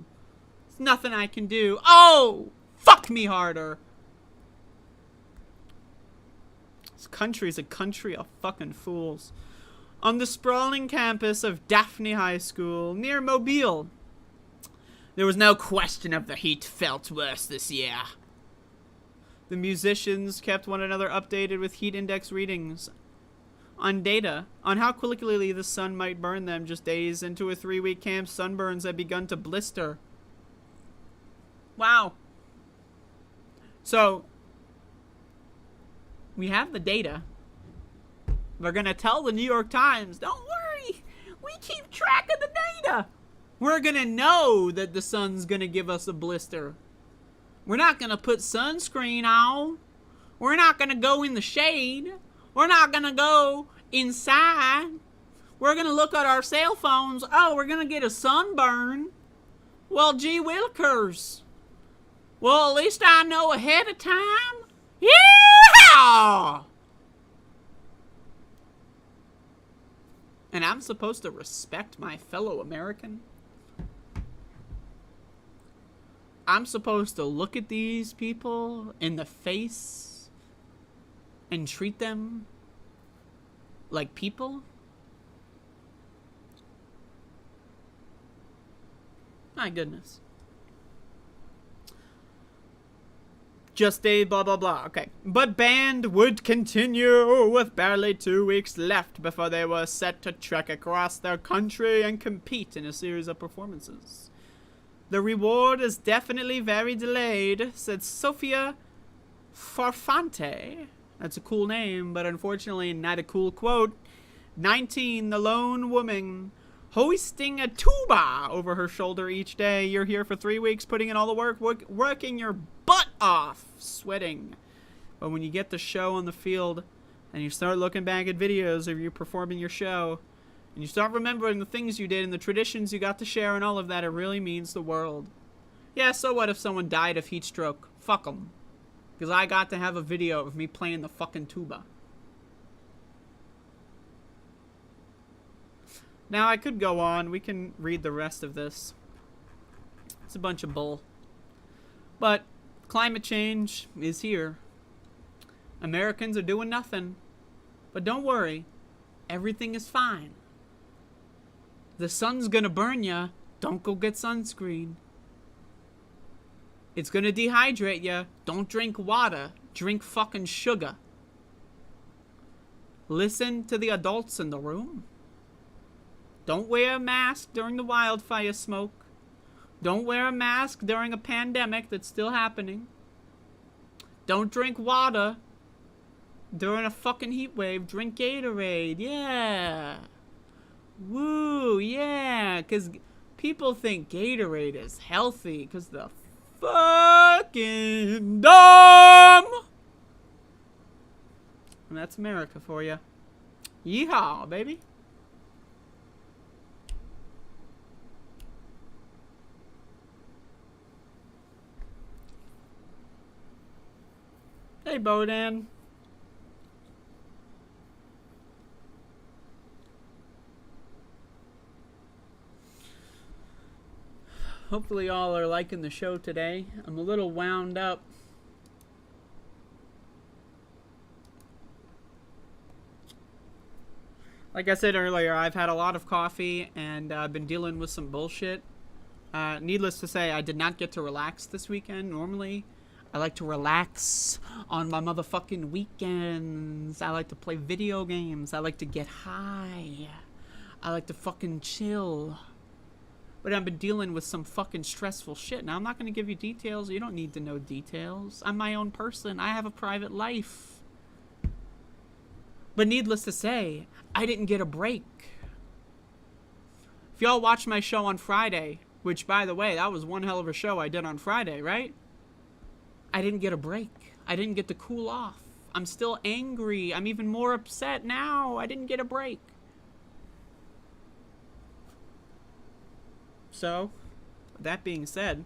[SPEAKER 1] nothing I can do. Oh, fuck me harder. This country's a country of fucking fools. On the sprawling campus of Daphne High School near Mobile, there was no question of the heat felt worse this year. The musicians kept one another updated with heat index readings on data on how quickly the sun might burn them. Just days into a 3-week camp, sunburns had begun to blister. Wow. So, we have the data. We're going to tell the New York Times, don't worry, we keep track of the data. We're going to know that the sun's going to give us a blister. We're not going to put sunscreen on. We're not going to go in the shade. We're not going to go inside. We're going to look at our cell phones. Oh, we're going to get a sunburn. Well, gee willikers. Well, at least I know ahead of time. Yeah! And I'm supposed to respect my fellow American? I'm supposed to look at these people in the face and treat them like people? My goodness. Just a blah blah blah. Okay. But band would continue with barely 2 weeks left before they were set to trek across their country and compete in a series of performances. The reward is definitely very delayed, said Sofia Farfante. That's a cool name, but unfortunately not a cool quote. 19, the lone woman, hoisting a tuba over her shoulder each day. You're here for 3 weeks, putting in all the work, working your butt off, sweating. But when you get the show on the field, and you start looking back at videos of you performing your show, and you start remembering the things you did and the traditions you got to share and all of that, it really means the world. Yeah, so what if someone died of heat stroke? Fuck them. Because I got to have a video of me playing the fucking tuba. Now, I could go on. We can read the rest of this. It's a bunch of bull. But climate change is here. Americans are doing nothing. But don't worry. Everything is fine. The sun's gonna burn ya. Don't go get sunscreen. It's gonna dehydrate ya. Don't drink water. Drink fucking sugar. Listen to the adults in the room. Don't wear a mask during the wildfire smoke. Don't wear a mask during a pandemic that's still happening. Don't drink water during a fucking heat wave. Drink Gatorade. Yeah. Woo, yeah. Because people think Gatorade is healthy because they're fucking dumb. And that's America for you. Yeehaw, baby. Hey, Bodan. Hopefully y'all are liking the show today. I'm a little wound up. Like I said earlier, I've had a lot of coffee and I've been dealing with some bullshit. Needless to say, I did not get to relax this weekend. Normally, I like to relax on my motherfucking weekends. I like to play video games. I like to get high. I like to fucking chill. But I've been dealing with some fucking stressful shit. Now, I'm not going to give you details. You don't need to know details. I'm my own person. I have a private life. But needless to say, I didn't get a break. If y'all watched my show on Friday, which, by the way, that was one hell of a show I did on Friday, right? I didn't get a break. I didn't get to cool off. I'm still angry. I'm even more upset now. I didn't get a break. So, that being said,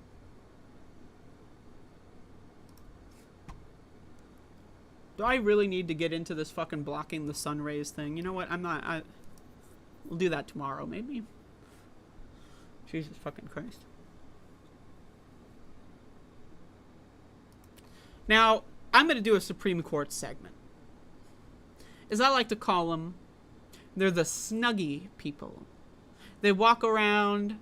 [SPEAKER 1] do I really need to get into this fucking blocking the sun rays thing? You know what? I'm not. We'll do that tomorrow, maybe. Jesus fucking Christ. Now, I'm going to do a Supreme Court segment. As I like to call them, they're the snuggie people. They walk around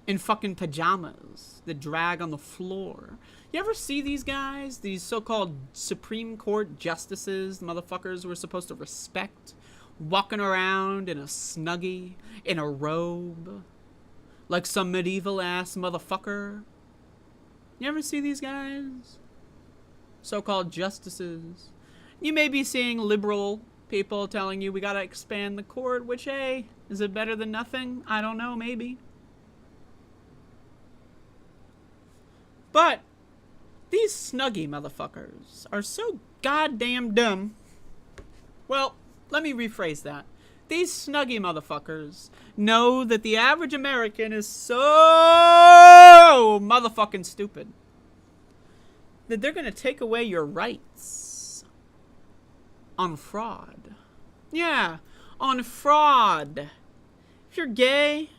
[SPEAKER 1] in fucking pajamas that drag on the floor. You ever see these guys? These so-called Supreme Court justices, motherfuckers we're supposed to respect, walking around in a snuggie, in a robe, like some medieval-ass motherfucker. You ever see these guys? So-called justices. You may be seeing liberal people telling you we gotta expand the court, which, hey, is it better than nothing? I don't know, maybe. But these snuggie motherfuckers are so goddamn dumb. Well, let me rephrase that. These snuggie motherfuckers know that the average American is so motherfucking stupid that they're going to take away your rights on fraud. Yeah, on fraud. If you're gay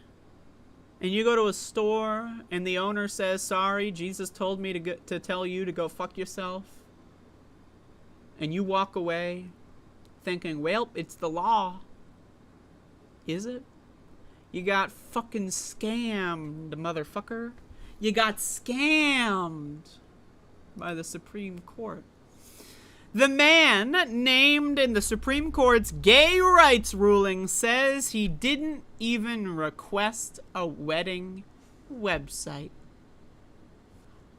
[SPEAKER 1] and you go to a store and the owner says, sorry, Jesus told me to tell you to go fuck yourself, and you walk away thinking, well, it's the law. Is it? You got fucking scammed, motherfucker. You got scammed by the Supreme Court. The man named in the Supreme Court's gay rights ruling says he didn't even request a wedding website.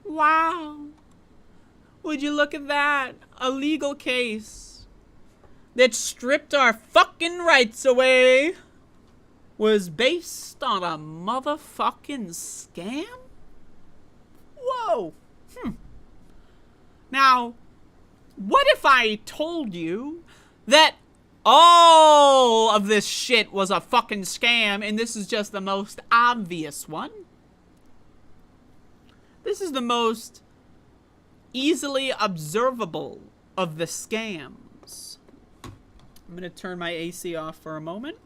[SPEAKER 1] Wow. Would you look at that? A legal case that stripped our fucking rights away was based on a motherfucking scam? Whoa. Now, what if I told you that all of this shit was a fucking scam and this is just the most obvious one? This is the most easily observable of the scams. I'm gonna turn my AC off for a moment.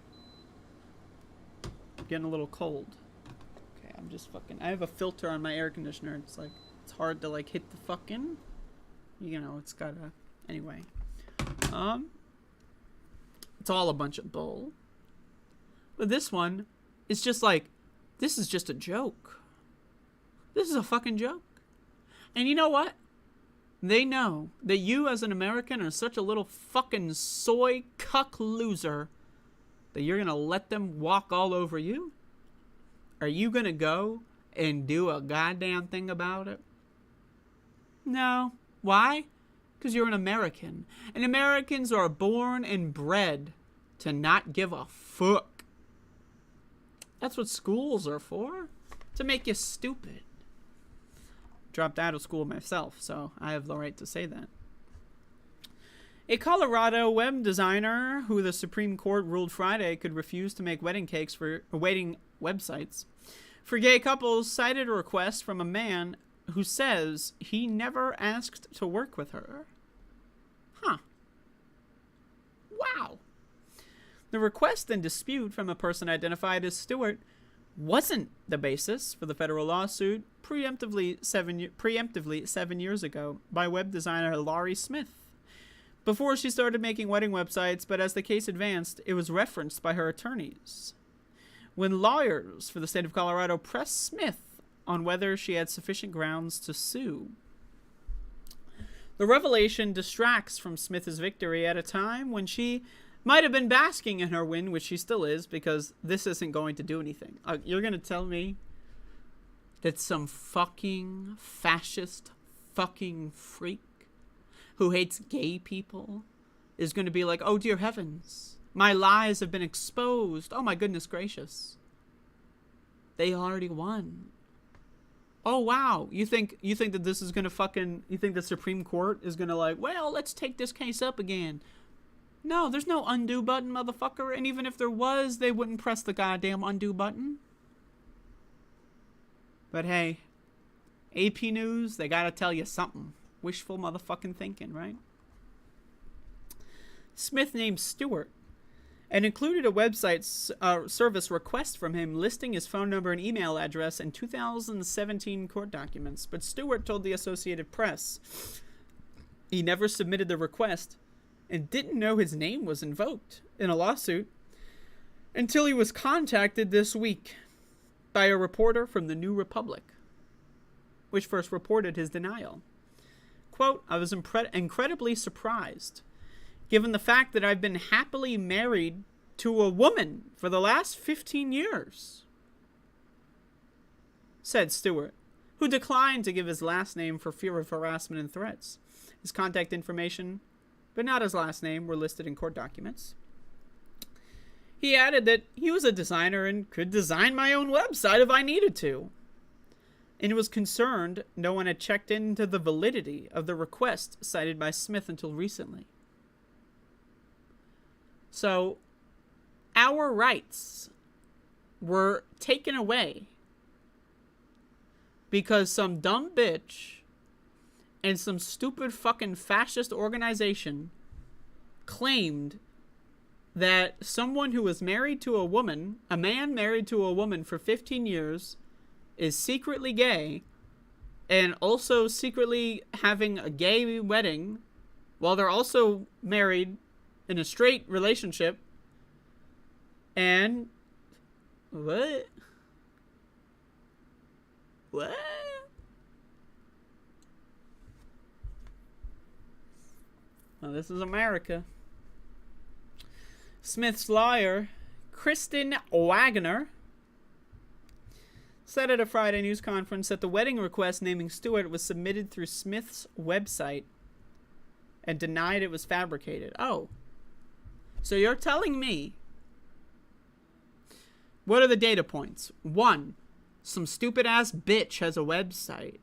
[SPEAKER 1] I'm getting a little cold. Okay, I'm just fucking... I have a filter on my air conditioner. It's like... It's hard to, like, hit the fucking... You know, it's gotta... Anyway. It's all a bunch of bull. But this one is just like... This is just a joke. This is a fucking joke. And you know what? They know that you as an American are such a little fucking soy cuck loser that you're gonna let them walk all over you? Are you gonna go and do a goddamn thing about it? No. Why? Because you're an American. And Americans are born and bred to not give a fuck. That's what schools are for. To make you stupid. Dropped out of school myself, so I have the right to say that. A Colorado web designer who the Supreme Court ruled Friday could refuse to make wedding cakes for wedding websites for gay couples cited a request from a man who says he never asked to work with her. Huh. Wow. The request and dispute from a person identified as Stewart wasn't the basis for the federal lawsuit preemptively 7 years ago by web designer Laurie Smith. Before she started making wedding websites, but as the case advanced, it was referenced by her attorneys. When lawyers for the state of Colorado pressed Smith on whether she had sufficient grounds to sue. The revelation distracts from Smith's victory at a time when she might have been basking in her win, which she still is, because this isn't going to do anything. You're going to tell me that some fucking fascist fucking freak who hates gay people is going to be like, oh dear heavens, my lies have been exposed. Oh my goodness gracious. They already won. Oh wow, you think that this is going to fucking, you think the Supreme Court is going to like, well, let's take this case up again. No, there's no undo button, motherfucker. And even if there was, they wouldn't press the goddamn undo button. But hey, AP News, they gotta tell you something. Wishful motherfucking thinking, right? Smith named Stewart and included a website service request from him listing his phone number and email address in 2017 court documents. But Stewart told the Associated Press he never submitted the request and didn't know his name was invoked in a lawsuit until he was contacted this week by a reporter from the New Republic, which first reported his denial. Quote, I was incredibly surprised, given the fact that I've been happily married to a woman for the last 15 years, said Stewart, who declined to give his last name for fear of harassment and threats. His contact information, but not his last name, were listed in court documents. He added that he was a designer and could design my own website if I needed to, and was concerned no one had checked into the validity of the request cited by Smith until recently. So, our rights were taken away because some dumb bitch and some stupid fucking fascist organization claimed that someone who was married to a woman, a man married to a woman for 15 years, is secretly gay and also secretly having a gay wedding while they're also married in a straight relationship. And what? Well, this is America. Smith's lawyer, Kristen Wagner, said at a Friday news conference that the wedding request naming Stewart was submitted through Smith's website and denied it was fabricated. Oh. So you're telling me, what are the data points? 1, some stupid-ass bitch has a website.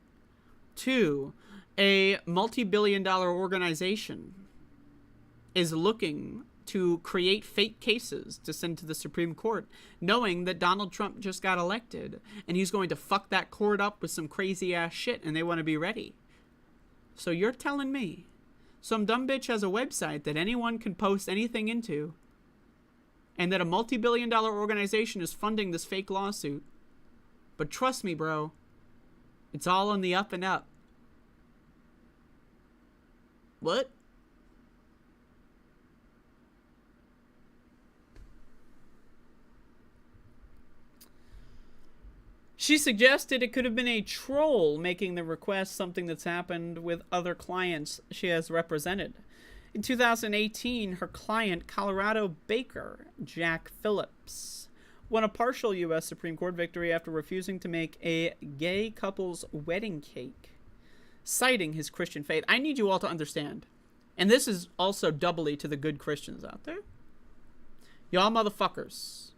[SPEAKER 1] 2, a multi-billion-dollar organization is looking to create fake cases to send to the Supreme Court, knowing that Donald Trump just got elected and he's going to fuck that court up with some crazy ass shit, and they want to be ready. So you're telling me some dumb bitch has a website that anyone can post anything into, and that a multi-billion-dollar organization is funding this fake lawsuit? But trust me, bro, it's all on the up and up. What? She suggested it could have been a troll making the request, something that's happened with other clients she has represented. In 2018, her client, Colorado baker Jack Phillips, won a partial U.S. Supreme Court victory after refusing to make a gay couple's wedding cake, citing his Christian faith. I need you all to understand, and this is also doubly to the good Christians out there. Y'all motherfuckers,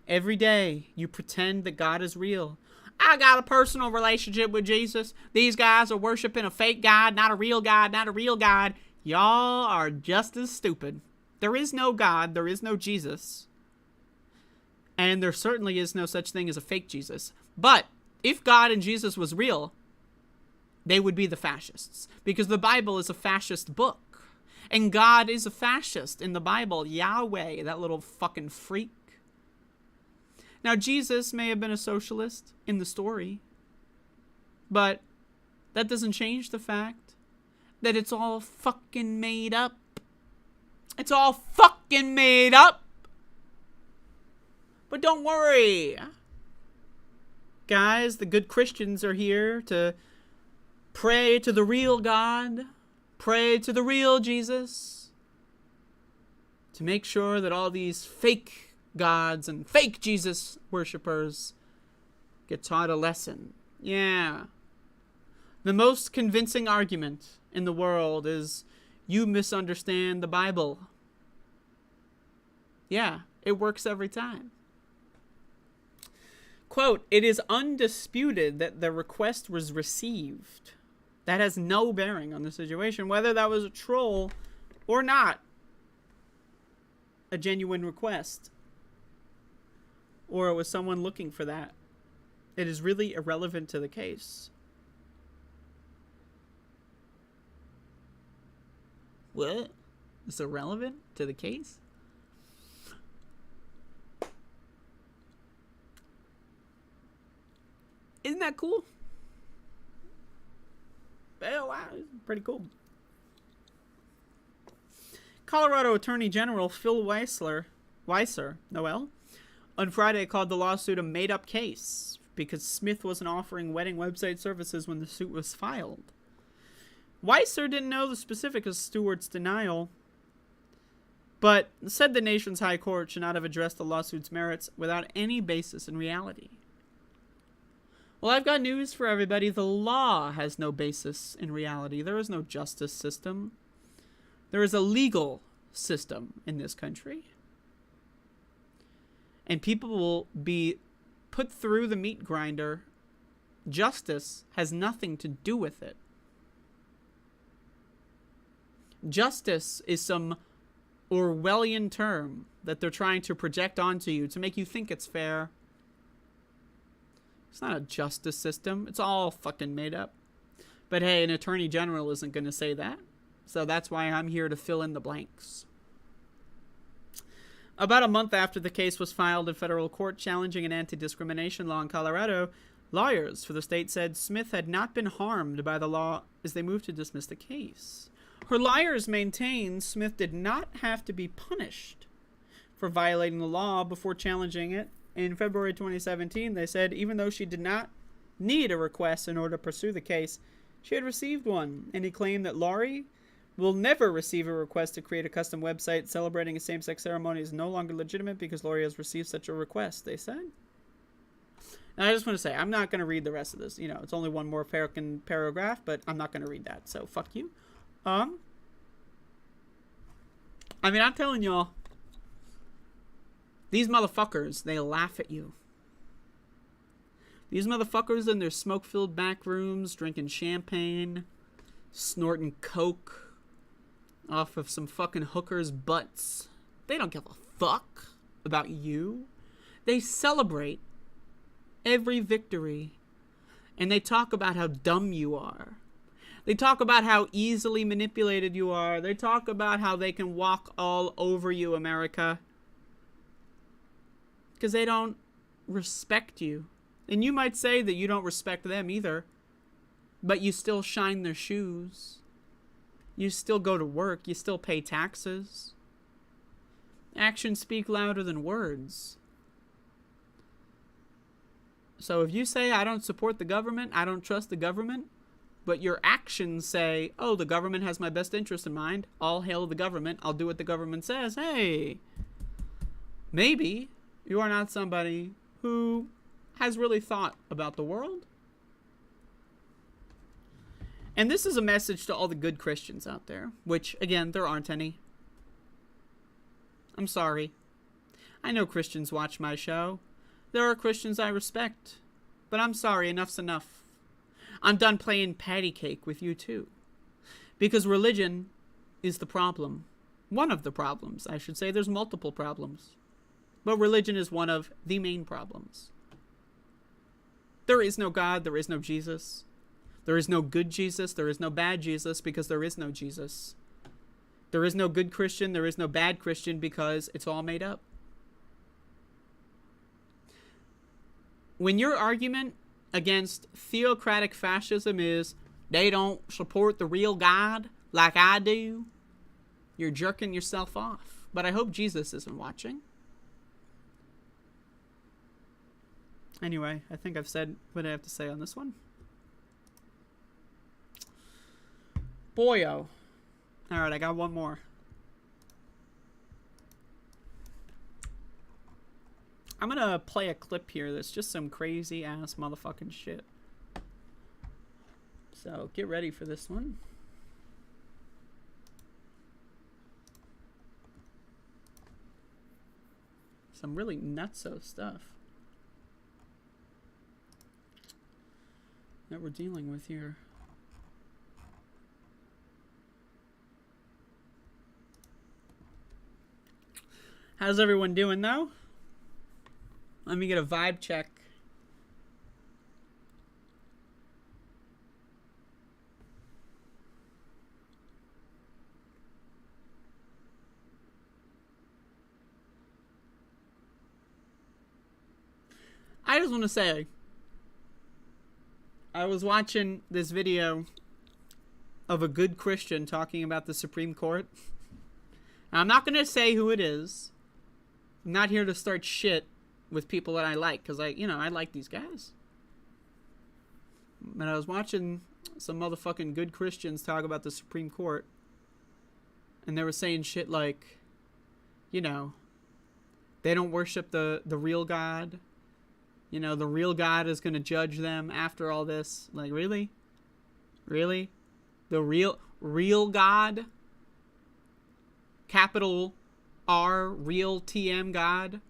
[SPEAKER 1] every day you pretend that God is real. I got a personal relationship with Jesus. These guys are worshiping a fake God, not a real God, not a real God. Y'all are just as stupid. There is no God. There is no Jesus. And there certainly is no such thing as a fake Jesus. But if God and Jesus was real, they would be the fascists. Because the Bible is a fascist book. And God is a fascist in the Bible. Yahweh, that little fucking freak. Now, Jesus may have been a socialist in the story, but that doesn't change the fact that it's all fucking made up. It's all fucking made up. But don't worry. Guys, the good Christians are here to pray to the real God, pray to the real Jesus, to make sure that all these fake gods and fake Jesus worshippers get taught a lesson. Yeah. The most convincing argument in the world is you misunderstand the Bible. Yeah, it works every time. Quote, "It is undisputed that the request was received." That has no bearing on the situation, whether that was a troll or not a genuine request, or it was someone looking for that. It is really irrelevant to the case. What? It's irrelevant to the case? Isn't that cool? Oh, wow, it's pretty cool. Colorado Attorney General Phil Weiser, Noel, on Friday called the lawsuit a made-up case because Smith wasn't offering wedding website services when the suit was filed. Weiser didn't know the specifics of Stewart's denial, but said the nation's high court should not have addressed the lawsuit's merits without any basis in reality. Well, I've got news for everybody. The law has no basis in reality. There is no justice system. There is a legal system in this country. And people will be put through the meat grinder. Justice has nothing to do with it. Justice is some Orwellian term that they're trying to project onto you to make you think it's fair. It's not a justice system. It's all fucking made up. But hey, an attorney general isn't going to say that. So that's why I'm here to fill in the blanks. About a month after the case was filed in federal court challenging an anti-discrimination law in Colorado, lawyers for the state said Smith had not been harmed by the law as they moved to dismiss the case. Her lawyers maintained Smith did not have to be punished for violating the law before challenging it. In February 2017, they said even though she did not need a request in order to pursue the case, she had received one, and he claimed that Laurie will never receive a request to create a custom website celebrating a same-sex ceremony is no longer legitimate because Laurie has received such a request, they said. And I just want to say, I'm not going to read the rest of this. You know, it's only one more paragraph, but I'm not going to read that, so fuck you. I mean, I'm telling y'all, these motherfuckers, they laugh at you. These motherfuckers in their smoke-filled back rooms, drinking champagne, snorting coke, off of some fucking hookers' butts. They don't give a fuck about you. They celebrate every victory. And they talk about how dumb you are. They talk about how easily manipulated you are. They talk about how they can walk all over you, America. Because they don't respect you. And you might say that you don't respect them either. But you still shine their shoes. You still go to work. You still pay taxes. Actions speak louder than words. So if you say, I don't support the government, I don't trust the government, but your actions say, oh, the government has my best interest in mind, all hail the government, I'll do what the government says, hey, maybe you are not somebody who has really thought about the world. And this is a message to all the good Christians out there, which, again, there aren't any. I'm sorry. I know Christians watch my show. There are Christians I respect. But I'm sorry, enough's enough. I'm done playing patty cake with you too. Because religion is the problem. One of the problems, I should say. There's multiple problems. But religion is one of the main problems. There is no God, there is no Jesus. There is no good Jesus, there is no bad Jesus, because there is no Jesus. There is no good Christian, there is no bad Christian, because it's all made up. When your argument against theocratic fascism is, they don't support the real God like I do, you're jerking yourself off. But I hope Jesus isn't watching. Anyway, I think I've said what I have to say on this one. Boyo. Alright, I got one more. I'm gonna play a clip here that's just some crazy ass motherfucking shit. So get ready for this one. Some really nutso stuff that we're dealing with here. How's everyone doing though? Let me get a vibe check. I just want to say, I was watching this video of a good Christian talking about the Supreme Court. Now, I'm not going to say who it is. I'm not here to start shit with people that I like, because I like these guys. But I was watching some motherfucking good Christians talk about the Supreme Court, and they were saying shit like, they don't worship the real God. The real God is going to judge them after all this. Like, really? Really? The real God? Capital R, real TM God?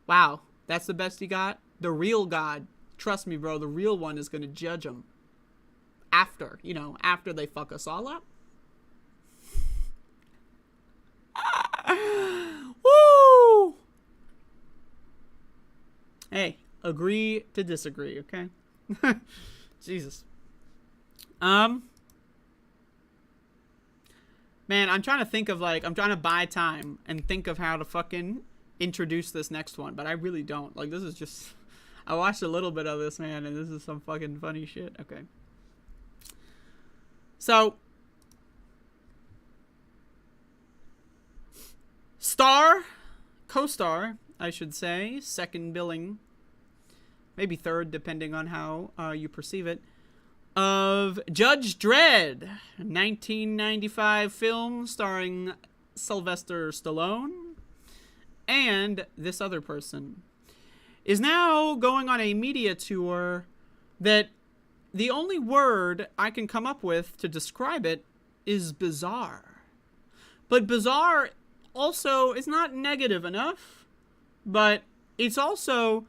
[SPEAKER 1] Wow, that's the best you got? The real God. Trust me, bro, the real one is going to judge them. After they fuck us all up. Woo! Hey, agree to disagree, okay? Jesus. Man, I'm trying to think of, I'm trying to buy time and think of how to fucking introduce this next one, but I really don't. This is just, I watched a little bit of this, man, and this is some fucking funny shit. Okay. So, co-star, I should say, second billing, maybe third, depending on how you perceive it, of Judge Dredd, 1995 film starring Sylvester Stallone and this other person, is now going on a media tour that the only word I can come up with to describe it is bizarre. But bizarre also is not negative enough, but it's also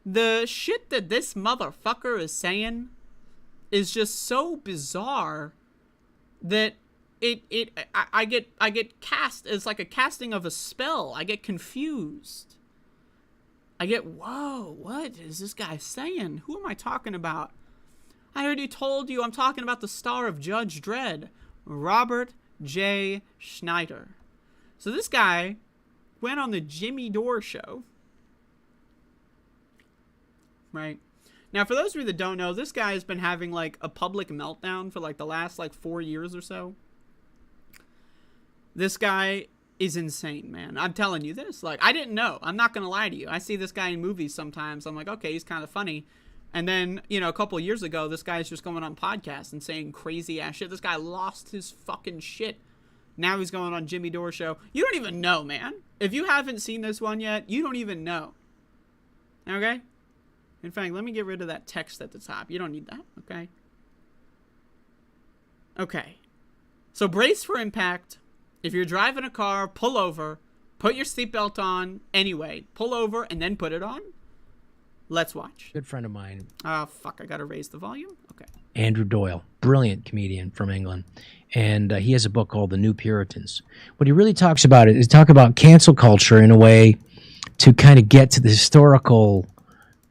[SPEAKER 1] the shit that this motherfucker is saying is just so bizarre that I get cast. It's like a casting of a spell. I get confused. I get, whoa, what is this guy saying? Who am I talking about? I already told you I'm talking about the star of Judge Dredd, Robert J. Schneider. So this guy went on the Jimmy Dore show. Right? Now, for those of you that don't know, this guy has been having, like, a public meltdown for, like, the last, like, 4 years or so. This guy is insane, man. I'm telling you this. Like, I didn't know. I'm not going to lie to you. I see this guy in movies sometimes. I'm like, okay, he's kind of funny. And then, you know, a couple years ago, this guy's just going on podcasts and saying crazy-ass shit. This guy lost his fucking shit. Now he's going on Jimmy Dore show. You don't even know, man. If you haven't seen this one yet, you don't even know. Okay? In fact, let me get rid of that text at the top. You don't need that, okay? Okay. So brace for impact. If you're driving a car, pull over. Put your seatbelt on. Anyway, pull over and then put it on. Let's watch.
[SPEAKER 2] Good friend of mine.
[SPEAKER 1] Oh, fuck. I gotta raise the volume. Okay.
[SPEAKER 2] Andrew Doyle, brilliant comedian from England. And he has a book called The New Puritans. What he really talks about is talk about cancel culture in a way to kind of get to the historical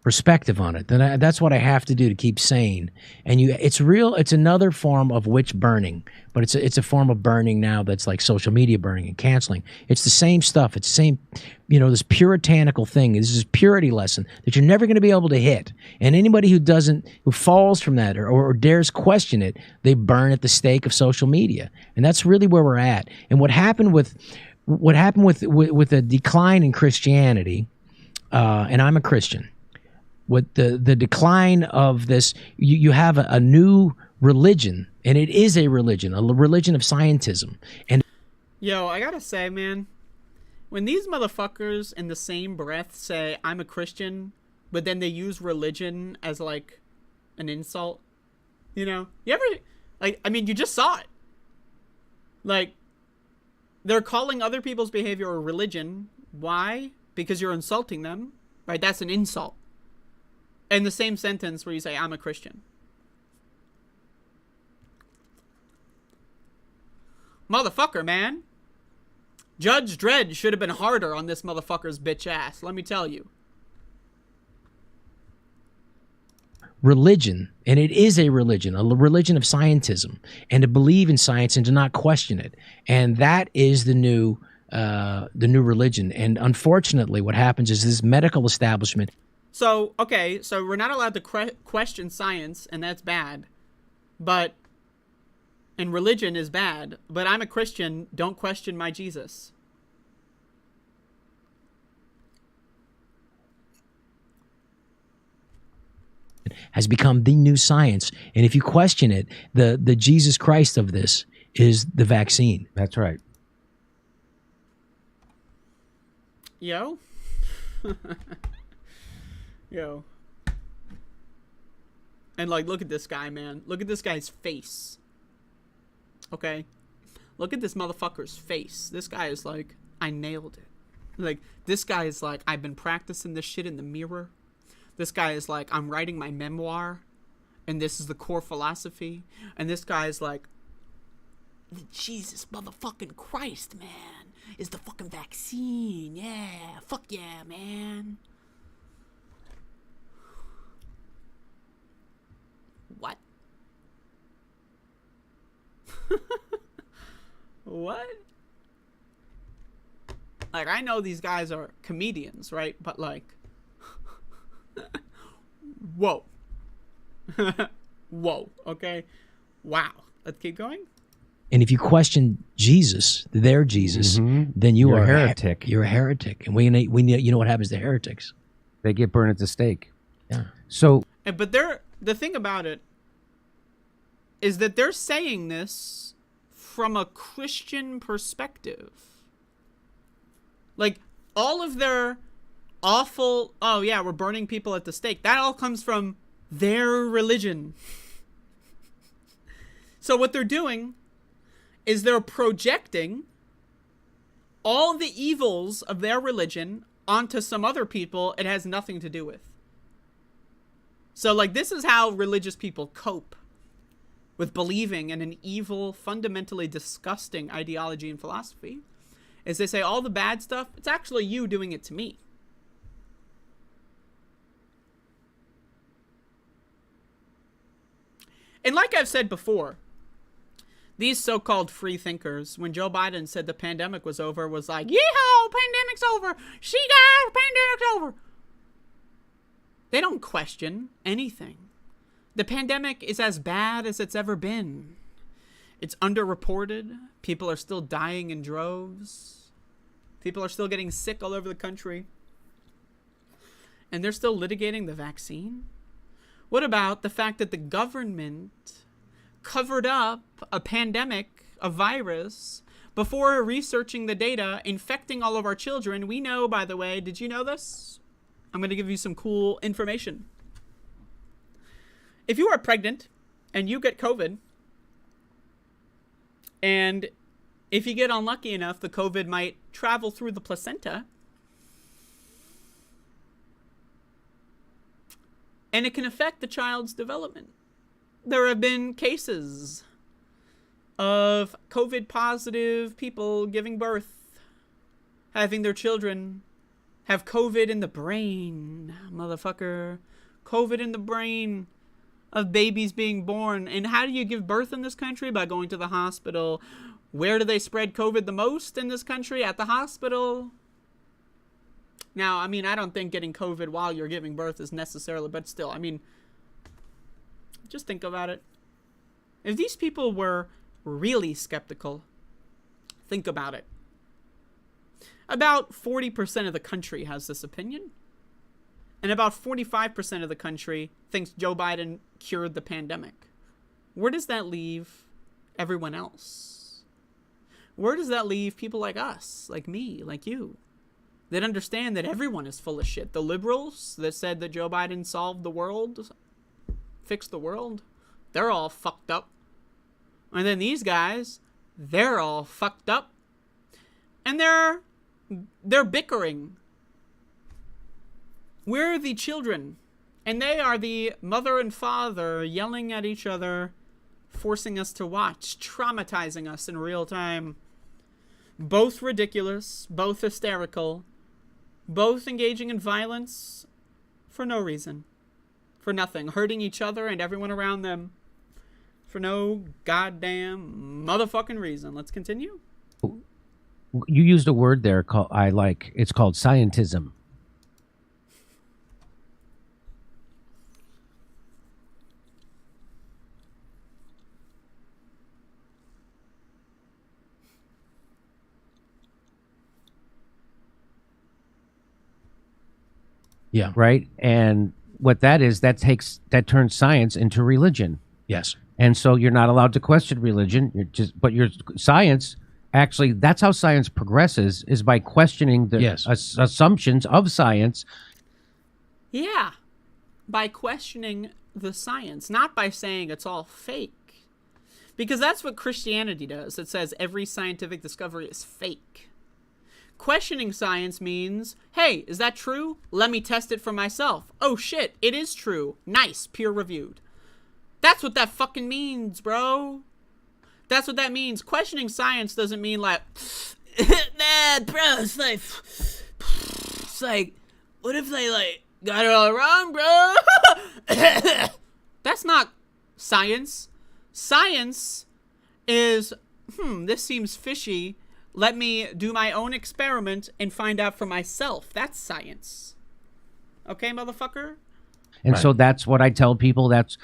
[SPEAKER 2] perspective on it. Then that's what I have to do to keep sane. And it's real. It's another form of witch burning, but it's a form of burning now that's like social media burning and canceling. It's the same stuff. It's the same, this puritanical thing. This is purity lesson that you're never going to be able to hit. And anybody who falls from that or dares question it, they burn at the stake of social media. And that's really where we're at. And what happened with the decline in Christianity, and I'm a Christian. With the decline of this, you have a new religion, and it is a religion of scientism. And
[SPEAKER 1] yo, I gotta say, man, when these motherfuckers in the same breath say I'm a Christian, but then they use religion as like an insult, you ever you just saw it. Like, they're calling other people's behavior a religion. Why? Because you're insulting them, right? That's an insult. In the same sentence where you say, I'm a Christian. Motherfucker, man. Judge Dredd should have been harder on this motherfucker's bitch ass, let me tell you.
[SPEAKER 2] Religion, and it is a religion of scientism, and to believe in science and to not question it. And that is the new religion. And unfortunately, what happens is this medical establishment.
[SPEAKER 1] So, okay, so we're not allowed to question science, and that's bad. And religion is bad. But I'm a Christian, don't question my Jesus.
[SPEAKER 2] Has become the new science. And if you question it, the Jesus Christ of this is the vaccine.
[SPEAKER 3] That's right.
[SPEAKER 1] Yo. Yo. And like, look at this guy, man. Look at this guy's face. Okay? Look at this motherfucker's face. This guy is like, I nailed it. Like, this guy is like, I've been practicing this shit in the mirror. This guy is like, I'm writing my memoir, and this is the core philosophy. And this guy is like, Jesus motherfucking Christ, man, is the fucking vaccine. Yeah, fuck yeah, man. What? What? Like, I know these guys are comedians, right? But like, whoa. Whoa, okay? Wow. Let's keep going.
[SPEAKER 2] And if you question Jesus, their Jesus, then you're
[SPEAKER 3] a heretic.
[SPEAKER 2] You're a heretic. And we you know what happens to heretics?
[SPEAKER 3] They get burned at the stake.
[SPEAKER 2] Yeah.
[SPEAKER 3] So,
[SPEAKER 1] but the thing about it is that they're saying this from a Christian perspective. Like, all of their awful, oh yeah, we're burning people at the stake, that all comes from their religion. So what they're doing is they're projecting all the evils of their religion onto some other people it has nothing to do with. So, like, this is how religious people cope. with believing in an evil, fundamentally disgusting ideology and philosophy is they say all the bad stuff, it's actually you doing it to me. And like I've said before, these so-called free thinkers, when Joe Biden said the pandemic was over, was like, yeehaw, pandemic's over. See, guys, pandemic's over. They don't question anything. The pandemic is as bad as it's ever been. It's underreported. People are still dying in droves. People are still getting sick all over the country. And they're still litigating the vaccine. What about the fact that the government covered up a pandemic, a virus, before researching the data, infecting all of our children? We know, by the way, did you know this? I'm going to give you some cool information. If you are pregnant and you get COVID, and if you get unlucky enough, the COVID might travel through the placenta, and it can affect the child's development. There have been cases of COVID positive people giving birth, having their children have COVID in the brain, motherfucker. COVID in the brain of babies being born. And how do you give birth in this country? By going to the hospital. Where do they spread COVID the most in this country? At the hospital. Now, I mean, I don't think getting COVID while you're giving birth is necessarily, but still, I mean, just think about it. If these people were really skeptical, think about it. About 40% of the country has this opinion. And about 45% of the country thinks Joe Biden cured the pandemic. Where does that leave everyone else? Where does that leave people like us, like me, like you, that understand that everyone is full of shit? The liberals that said that Joe Biden solved the world, fixed the world, they're all fucked up. And then these guys, they're all fucked up. And they're bickering. We're the children, and they are the mother and father yelling at each other, forcing us to watch, traumatizing us in real time. Both ridiculous, both hysterical, both engaging in violence for no reason, for nothing, hurting each other and everyone around them for no goddamn motherfucking reason. Let's continue.
[SPEAKER 3] You used a word there it's called scientism.
[SPEAKER 2] Yeah.
[SPEAKER 3] Right? And what that is, that turns science into religion.
[SPEAKER 2] Yes.
[SPEAKER 3] And so you're not allowed to question religion. But your science, actually, that's how science progresses, is by questioning the assumptions of science.
[SPEAKER 1] Yeah. By questioning the science, not by saying it's all fake. Because that's what Christianity does. It says every scientific discovery is fake. Questioning science means, hey, is that true? Let me test it for myself. Oh shit, it is true. Nice, peer-reviewed. That's what that fucking means, bro. That's what that means. Questioning science doesn't mean like, nah, bro, it's like, what if they like got it all wrong, bro? That's not science. Science is, this seems fishy. Let me do my own experiment and find out for myself. That's science. Okay, motherfucker?
[SPEAKER 3] And so that's what I tell people. That's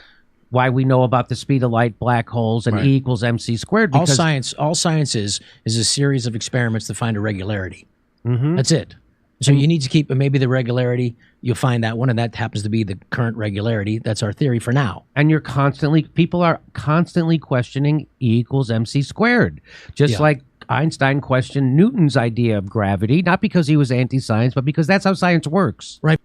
[SPEAKER 3] why we know about the speed of light, black holes, and E equals MC squared. Because
[SPEAKER 2] all science is a series of experiments to find a regularity. That's it. So you need to keep maybe the regularity. You'll find that one, and that happens to be the current regularity. That's our theory for now.
[SPEAKER 3] And people are constantly questioning E equals MC squared. Just like Einstein questioned Newton's idea of gravity, not because he was anti-science, but because that's how science works.
[SPEAKER 2] Right.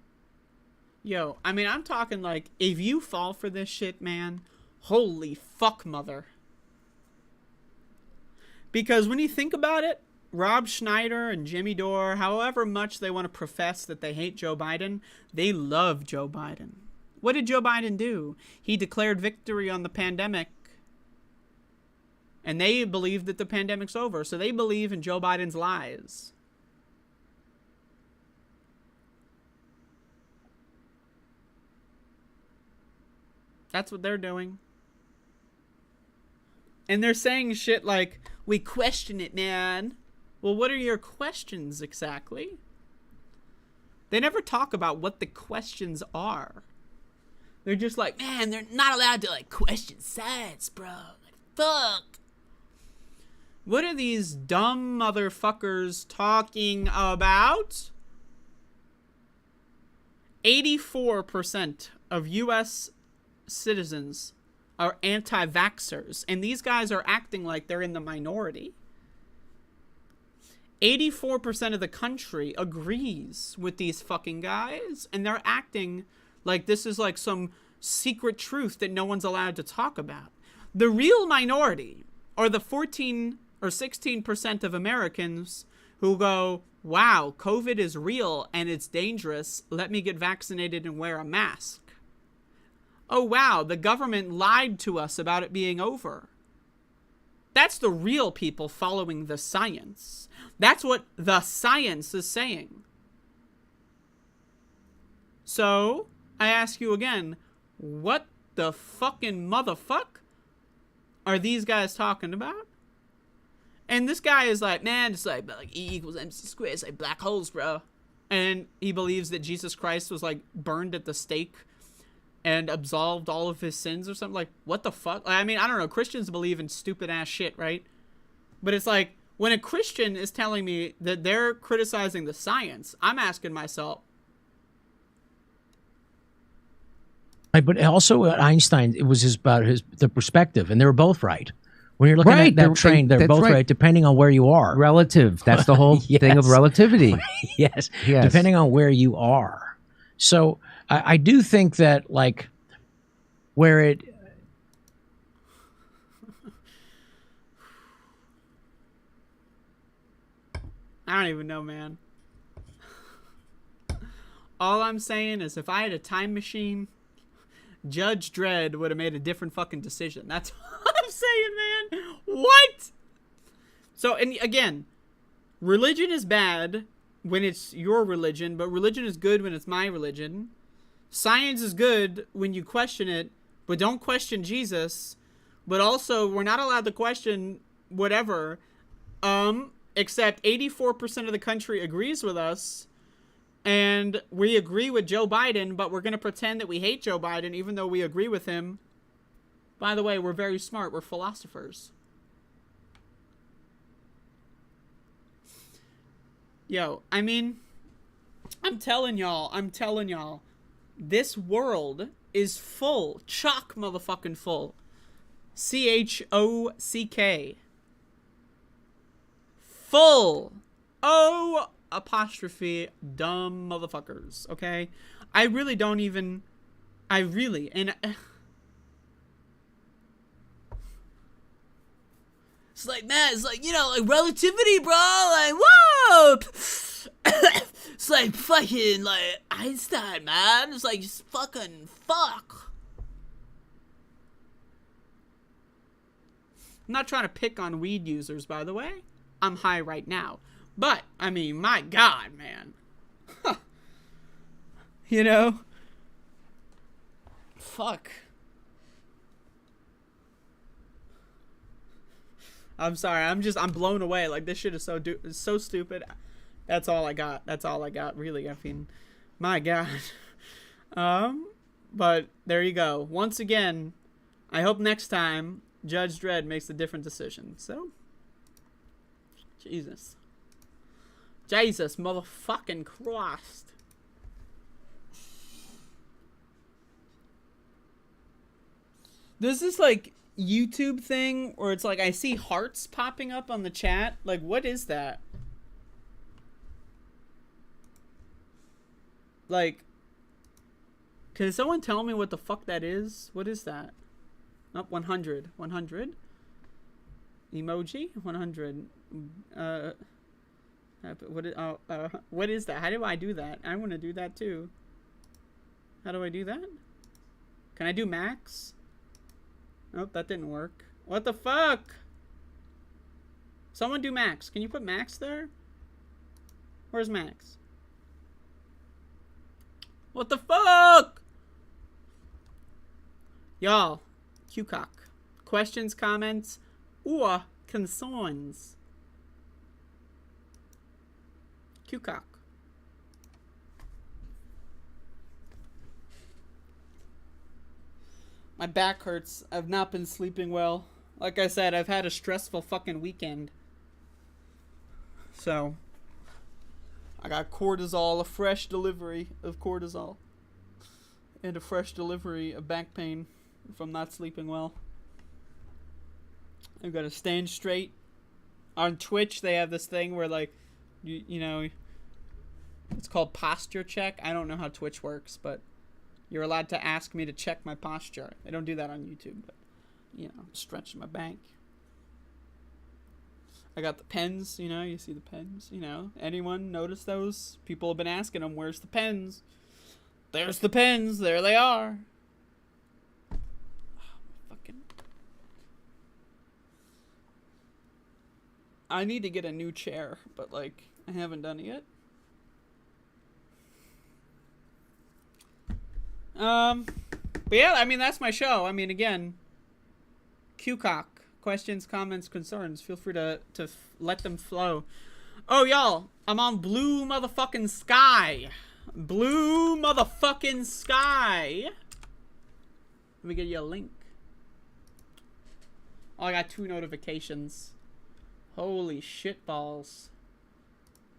[SPEAKER 1] Yo, I mean, I'm talking like, if you fall for this shit, man, holy fuck, mother. Because when you think about it, Rob Schneider and Jimmy Dore, however much they want to profess that they hate Joe Biden, they love Joe Biden. What did Joe Biden do? He declared victory on the pandemic And they believe that the pandemic's over. So they believe in Joe Biden's lies. That's what they're doing. And they're saying shit like, we question it, man. Well, what are your questions exactly? They never talk about what the questions are. They're just like, man, they're not allowed to, like, question science, bro. Like, fuck. What are these dumb motherfuckers talking about? 84% of U.S. citizens are anti-vaxxers, and these guys are acting like they're in the minority. 84% of the country agrees with these fucking guys, and they're acting like this is like some secret truth that no one's allowed to talk about. The real minority are the 14 or 16% of Americans who go, wow, COVID is real and it's dangerous. Let me get vaccinated and wear a mask. Oh, wow, the government lied to us about it being over. That's the real people following the science. That's what the science is saying. So, I ask you again, what the fucking motherfuck are these guys talking about? And this guy is like, man, it's like E equals MC squared. It's like black holes, bro. And he believes that Jesus Christ was like burned at the stake and absolved all of his sins or something. Like, what the fuck? I mean, I don't know. Christians believe in stupid ass shit, right? But it's like, when a Christian is telling me that they're criticizing the science, I'm asking myself.
[SPEAKER 2] Right, but also Einstein, it was about the perspective, and they were both right. When you're looking at that train, they're both right, depending on where you are.
[SPEAKER 3] Relative. That's the whole thing of relativity.
[SPEAKER 2] Yes, depending on where you are. So I do think that, like, where it...
[SPEAKER 1] I don't even know, man. All I'm saying is if I had a time machine, Judge Dredd would have made a different fucking decision. That's all I'm saying, man. What? So, and again, religion is bad when it's your religion, but religion is good when it's my religion. Science is good when you question it, but don't question Jesus. But also, we're not allowed to question whatever. Except 84% of the country agrees with us. And we agree with Joe Biden, but we're going to pretend that we hate Joe Biden even though we agree with him. By the way, we're very smart. We're philosophers. Yo, I mean, I'm telling y'all, this world is full, chock motherfucking full. CHOCK. Full. O apostrophe dumb motherfuckers, okay? I really, and it's like, man, it's like, you know, like relativity, bro, like, whoa. It's like fucking, like, Einstein, man. It's like, just fucking fuck. I'm not trying to pick on weed users, by the way. I'm high right now. But, I mean, my God, man. Huh. You know? Fuck. I'm sorry. I'm blown away. Like, this shit is so stupid. That's all I got. Really. I mean, my God. But there you go. Once again, I hope next time Judge Dredd makes a different decision. So, Jesus motherfucking Christ. There's this, like, YouTube thing where it's like I see hearts popping up on the chat. Like, what is that? Like, can someone tell me what the fuck that is? What is that? Oh, 100. 100. Emoji? 100. What is that? How do I do that? I want to do that too. How do I do that? Can I do max? Nope, that didn't work. What the fuck? Someone do Max. Can you put Max there? Where's Max? What the fuck? Y'all, QCock. Questions, comments, or concerns? QCock. My back hurts. I've not been sleeping well. Like I said, I've had a stressful fucking weekend. So, I got cortisol, a fresh delivery of cortisol. And a fresh delivery of back pain from not sleeping well. I've got to stand straight. On Twitch, they have this thing where, like, you know, it's called posture check. I don't know how Twitch works, but you're allowed to ask me to check my posture. They don't do that on YouTube, but, you know, stretching my back. I got the pens, you know, you see the pens, you know. Anyone notice those? People have been asking them, where's the pens? There's the pens. There they are. Fucking. I need to get a new chair, but, like, I haven't done it yet. But yeah, I mean, that's my show. I mean, again, QCock. Questions, comments, concerns. Feel free to let them flow. Oh, y'all, I'm on Blue Motherfucking Sky. Blue Motherfucking Sky. Let me get you a link. Oh, I got 2 notifications. Holy shit balls.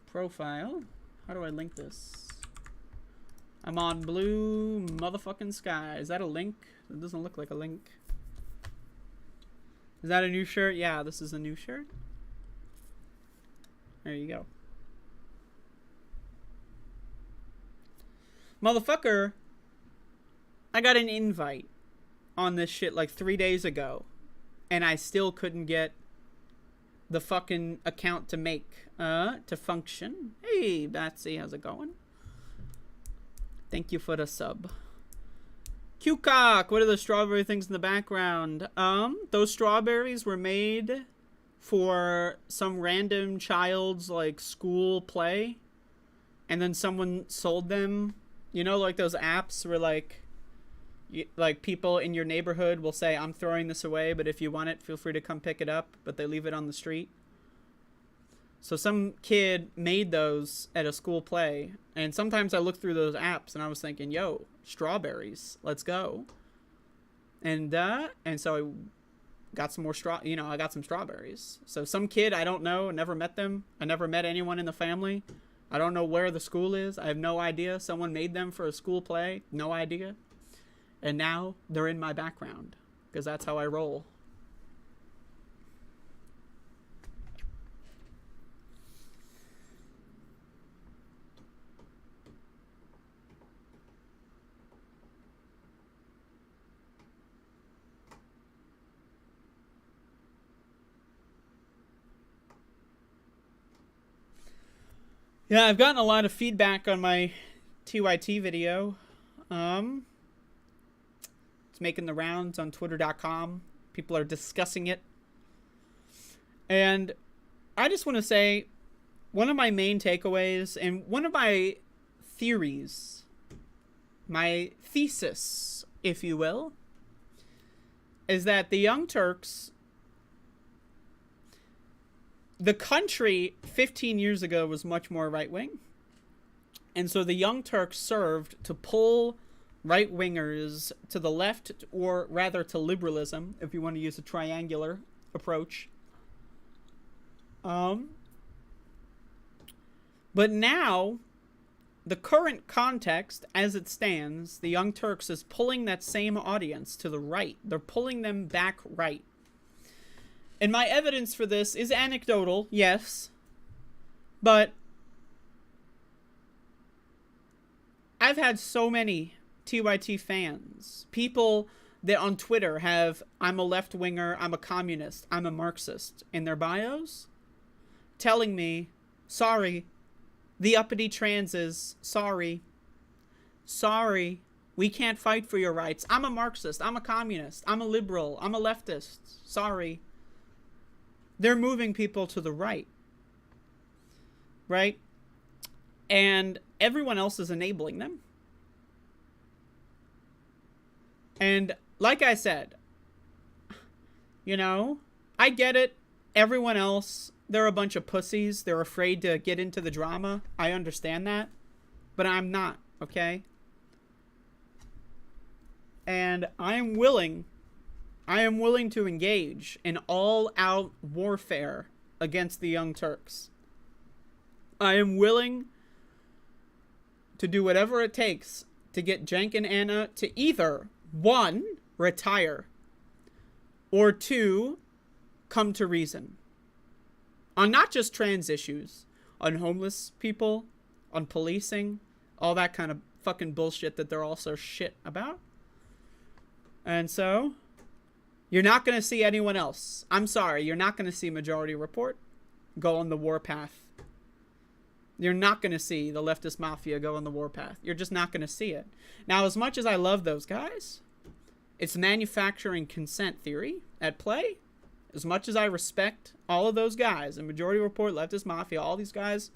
[SPEAKER 1] Profile. How do I link this? I'm on Blue Motherfucking Sky. Is that a link? It doesn't look like a link. Is that a new shirt? Yeah, this is a new shirt. There you go. Motherfucker, I got an invite on this shit like 3 days ago. And I still couldn't get the fucking account to function. Hey, Batsy, how's it going? Thank you for the sub. QCock, what are the strawberry things in the background? Those strawberries were made for some random child's, like, school play. And then someone sold them. You know, like those apps where, like people in your neighborhood will say, I'm throwing this away, but if you want it, feel free to come pick it up. But they leave it on the street. So some kid made those at a school play. And sometimes I look through those apps and I was thinking, yo, strawberries, let's go. And so I got some more I got some strawberries. So some kid, I don't know, never met them. I never met anyone in the family. I don't know where the school is. I have no idea. Someone made them for a school play. No idea. And now they're in my background because that's how I roll. Yeah, I've gotten a lot of feedback on my TYT video. It's making the rounds on twitter.com. People are discussing it. And I just want to say, one of my main takeaways and one of my theories, my thesis, if you will, is that the Young Turks, the country 15 years ago was much more right-wing. And so the Young Turks served to pull right-wingers to the left, or rather to liberalism, if you want to use a triangular approach. But now, the current context, as it stands, the Young Turks is pulling that same audience to the right. They're pulling them back right. And my evidence for this is anecdotal, yes. But I've had so many TYT fans, people that on Twitter have, I'm a left-winger, I'm a communist, I'm a Marxist, in their bios, telling me, sorry, the uppity transes, sorry, we can't fight for your rights. I'm a Marxist, I'm a communist, I'm a liberal, I'm a leftist, sorry. they're moving people to the right. Right? And everyone else is enabling them. And like I said, you know, I get it. Everyone else, they're a bunch of pussies. They're afraid to get into the drama. I understand that. But I'm not, okay? And I am willing to engage in all-out warfare against the Young Turks. I am willing to do whatever it takes to get Cenk and Anna to either, 1, retire, or 2, come to reason. On not just trans issues, on homeless people, on policing, all that kind of fucking bullshit that they're all so shit about. And so, you're not going to see anyone else. I'm sorry, you're not going to see Majority Report go on the warpath. You're not going to see the leftist mafia go on the warpath. You're just not going to see it. Now, as much as I love those guys, it's manufacturing consent theory at play. As much as I respect all of those guys, and Majority Report, leftist mafia, all these guys,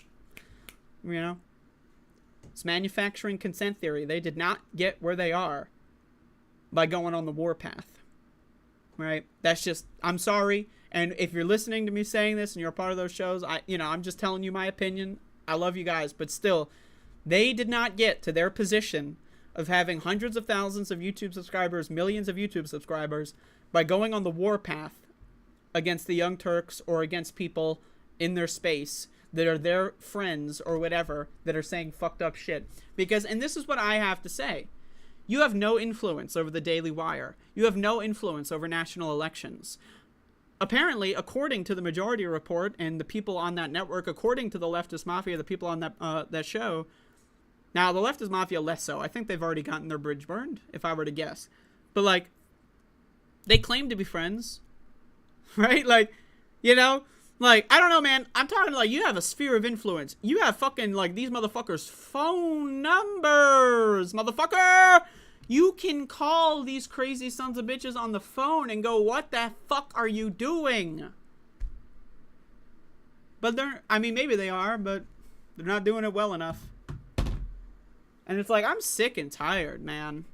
[SPEAKER 1] you know, it's manufacturing consent theory. They did not get where they are by going on the warpath. Right? That's just, I'm sorry. And if you're listening to me saying this and you're a part of those shows, I'm just telling you my opinion. I love you guys, but still, they did not get to their position of having hundreds of thousands of YouTube subscribers, millions of YouTube subscribers, by going on the warpath against the Young Turks or against people in their space that are their friends or whatever that are saying fucked up shit. Because, and this is what I have to say, you have no influence over the Daily Wire. You have no influence over national elections. Apparently, according to the Majority Report and the people on that network, according to the leftist mafia, the people on that show, now the leftist mafia less so. I think they've already gotten their bridge burned, if I were to guess. But like, they claim to be friends, right? Like, you know, like, I don't know, man. I'm talking like, you have a sphere of influence. You have fucking like these motherfuckers' phone numbers, motherfucker. You can call these crazy sons of bitches on the phone and go, what the fuck are you doing? But maybe they are, but they're not doing it well enough. And it's like, I'm sick and tired, man.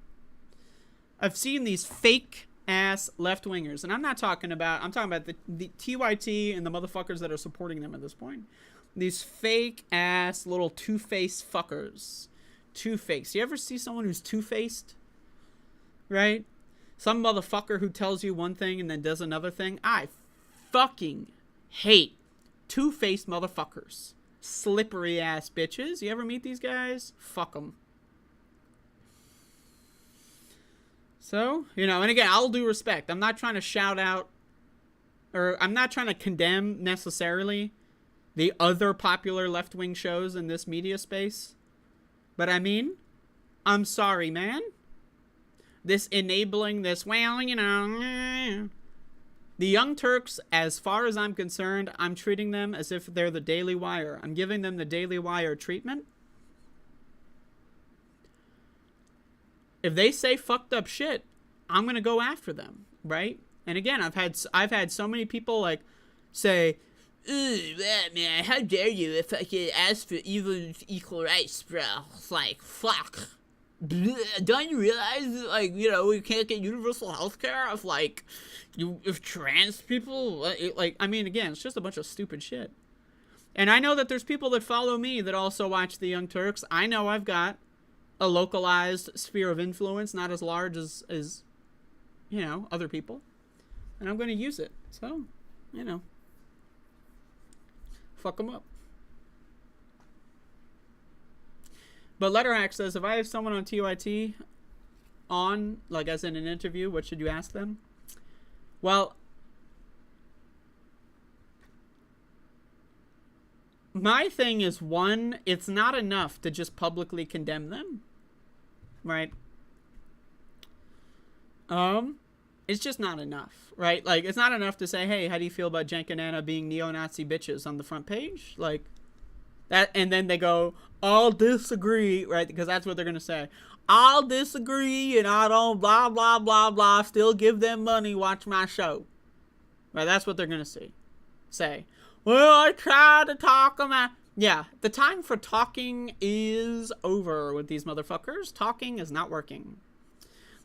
[SPEAKER 1] I've seen these fake ass left-wingers, and I'm talking about the TYT and the motherfuckers that are supporting them at this point. These fake ass little two-faced fuckers. Two-faced. You ever see someone who's two-faced? Right? Some motherfucker who tells you one thing and then does another thing. I fucking hate two-faced motherfuckers. Slippery ass bitches. You ever meet these guys? Fuck them. So, you know, and again, I'll do respect. I'm not trying to shout out, or I'm not trying to condemn necessarily the other popular left-wing shows in this media space. But I mean, I'm sorry, man. This enabling this, well, you know, the Young Turks, as far as I'm concerned, I'm treating them as if they're the Daily Wire. I'm giving them the Daily Wire treatment. If they say fucked up shit, I'm going to go after them, right? And again, I've had so many people like say, "Ooh, man, how dare you if I could ask for equal rights, bro?" It's like, fuck. Don't you realize, like, you know, we can't get universal health care if trans people, like, I mean, again, it's just a bunch of stupid shit. And I know that there's people that follow me that also watch the Young Turks. I know I've got a localized sphere of influence, not as large as you know, other people. And I'm going to use it. So, you know, fuck them up. But Letterhack says, if I have someone on TYT on, like as in an interview, what should you ask them? Well, my thing is, one, it's not enough to just publicly condemn them, right? It's just not enough, right? Like, it's not enough to say, hey, how do you feel about Cenk and Anna being neo-Nazi bitches on the front page? Like, that, and then they go, I'll disagree, right? Because that's what they're going to say. I'll disagree, and I don't blah, blah, blah, blah, still give them money, watch my show. Right, that's what they're going to see. say, well, I tried to talk them out. Yeah, the time for talking is over with these motherfuckers. Talking is not working.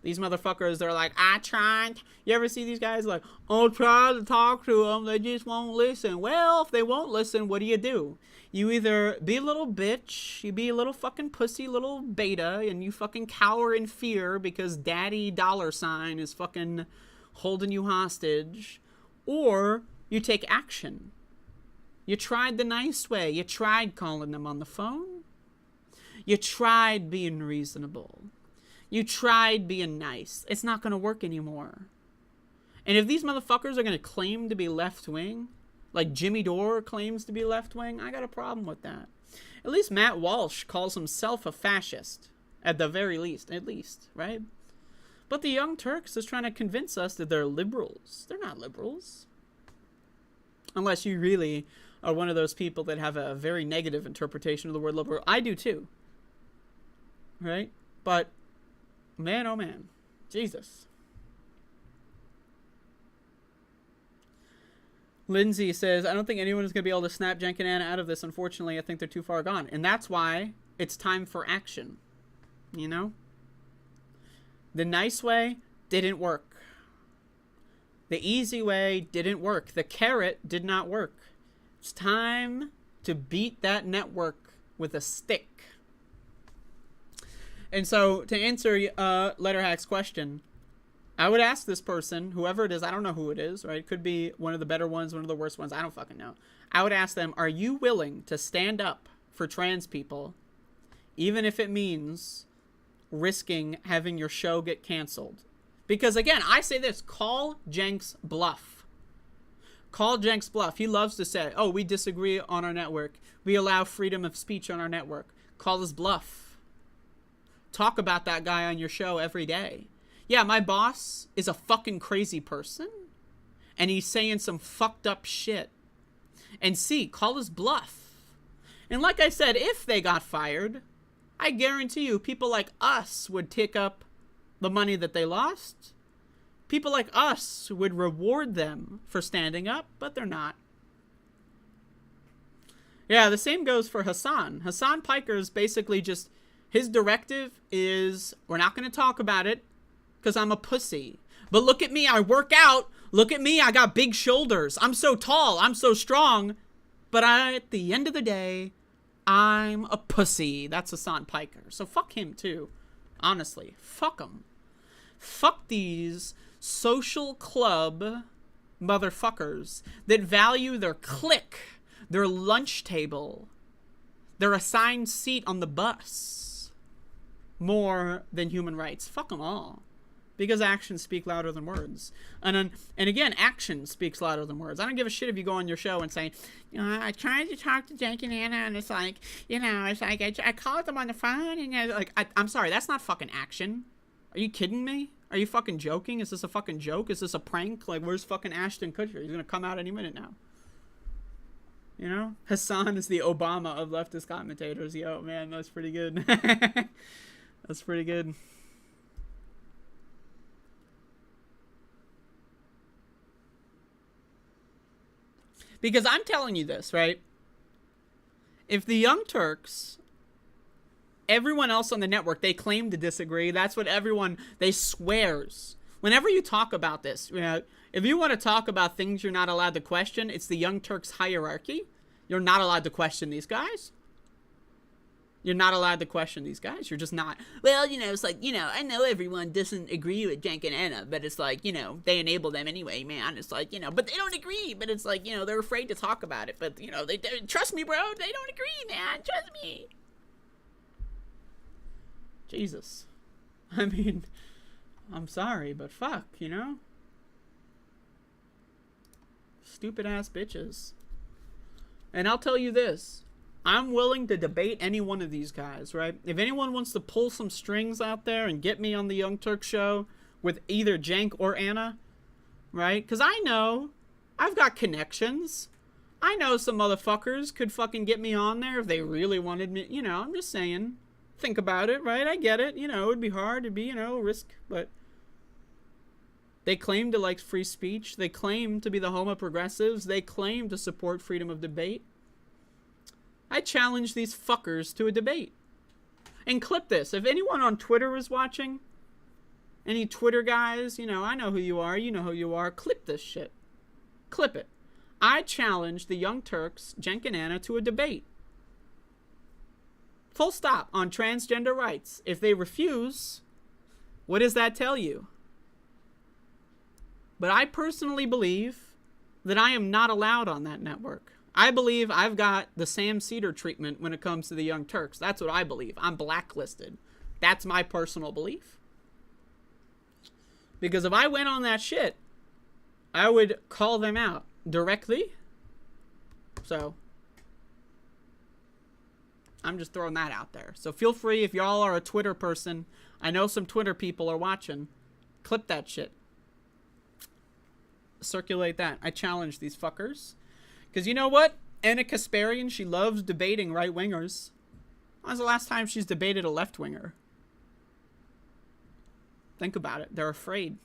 [SPEAKER 1] These motherfuckers, they're like, I tried. You ever see these guys like, I'll try to talk to them, they just won't listen. Well, if they won't listen, what do? You either be a little bitch, you be a little fucking pussy, little beta, and you fucking cower in fear because daddy $sign is fucking holding you hostage, or you take action. You tried the nice way. You tried calling them on the phone. You tried being reasonable. You tried being nice. It's not going to work anymore. And if these motherfuckers are going to claim to be left-wing, like Jimmy Dore claims to be left-wing, I got a problem with that. At least Matt Walsh calls himself a fascist. At the very least. At least, right? But the Young Turks is trying to convince us that they're liberals. They're not liberals. Unless you really are one of those people that have a very negative interpretation of the word liberal. I do too. Right? But, man, oh man. Jesus. Lindsay says, I don't think anyone is going to be able to snap Jenk and Anna out of this. Unfortunately, I think they're too far gone. And that's why it's time for action. You know? The nice way didn't work. The easy way didn't work. The carrot did not work. It's time to beat that network with a stick. And so, to answer Letterhack's question, I would ask this person, whoever it is, I don't know who it is, right? It could be one of the better ones, one of the worst ones, I don't fucking know. I would ask them, are you willing to stand up for trans people, even if it means risking having your show get canceled? Because again, I say this, call Jenk's bluff. Call Jenk's bluff. He loves to say, oh, we disagree on our network. We allow freedom of speech on our network. Call his bluff. Talk about that guy on your show every day. Yeah, my boss is a fucking crazy person, and he's saying some fucked up shit. And see, call his bluff. And like I said, if they got fired, I guarantee you people like us would take up the money that they lost. People like us would reward them for standing up, but they're not. Yeah, the same goes for Hassan. Hassan Piker's basically just, his directive is, we're not going to talk about it because I'm a pussy. But look at me, I work out. Look at me, I got big shoulders. I'm so tall, I'm so strong. But at the end of the day, I'm a pussy. That's Hassan Piker. So fuck him too. Honestly, fuck him. Fuck these social club motherfuckers that value their clique, their lunch table, their assigned seat on the bus more than human rights. Fuck them all. Because actions speak louder than words. And again, action speaks louder than words. I don't give a shit if you go on your show and say, you know, I tried to talk to Jake and Anna, and it's like, you know, it's like I called them on the phone, and like, I'm sorry, that's not fucking action. Are you kidding me? Are you fucking joking? Is this a fucking joke? Is this a prank? Like, where's fucking Ashton Kutcher? He's gonna come out any minute now. You know? Hassan is the Obama of leftist commentators. Yo, man, that's pretty good. That's pretty good. Because I'm telling you this, right? If the Young Turks, everyone else on the network, they claim to disagree. That's what everyone, they swears. Whenever you talk about this, you know, if you want to talk about things you're not allowed to question, it's the Young Turks hierarchy. You're not allowed to question these guys. You're not allowed to question these guys. You're just not. Well, you know, it's like, you know, I know everyone doesn't agree with Jenk and Anna, but it's like, you know, they enable them anyway, man. It's like, you know, but they don't agree. But it's like, you know, they're afraid to talk about it. But, you know, they trust me, bro. They don't agree, man. Trust me. Jesus. I mean, I'm sorry, but fuck, you know? Stupid ass bitches. And I'll tell you this. I'm willing to debate any one of these guys, right? If anyone wants to pull some strings out there and get me on the Young Turk show with either Jenk or Anna, right? Because I know I've got connections. I know some motherfuckers could fucking get me on there if they really wanted me. You know, I'm just saying. Think about it, right? I get it. You know, it would be hard. It'd be, you know, risk. But They claim to like free speech. They claim to be the home of progressives. They claim to support freedom of debate. I challenge these fuckers to a debate. And clip this. If anyone on Twitter is watching, any Twitter guys, you know, I know who you are. You know who you are. Clip this shit. Clip it. I challenge the Young Turks, Cenk and Anna, to a debate. Full stop on transgender rights. If they refuse, what does that tell you? But I personally believe that I am not allowed on that network. I believe I've got the Sam Cedar treatment when it comes to the Young Turks. That's what I believe. I'm blacklisted. That's my personal belief. Because if I went on that shit, I would call them out directly. So I'm just throwing that out there. So feel free, if y'all are a Twitter person, I know some Twitter people are watching, clip that shit. Circulate that. I challenge these fuckers. Because you know what? Anna Kasparian, she loves debating right-wingers. When was the last time she's debated a left-winger? Think about it. They're afraid.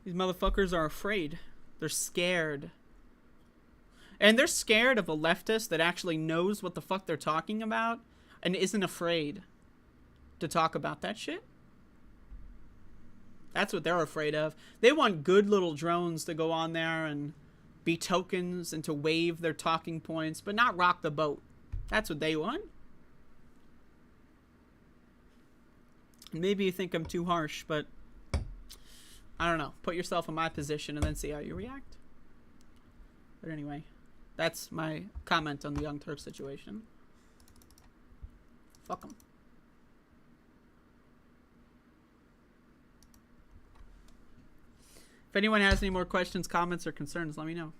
[SPEAKER 1] These motherfuckers are afraid. They're scared. And they're scared of a leftist that actually knows what the fuck they're talking about and isn't afraid to talk about that shit. That's what they're afraid of. They want good little drones to go on there and be tokens and to wave their talking points, but not rock the boat. That's what they want. Maybe you think I'm too harsh, but I don't know. Put yourself in my position and then see how you react. But anyway, that's my comment on the Young Turk situation. Fuck them. If anyone has any more questions, comments, or concerns, let me know.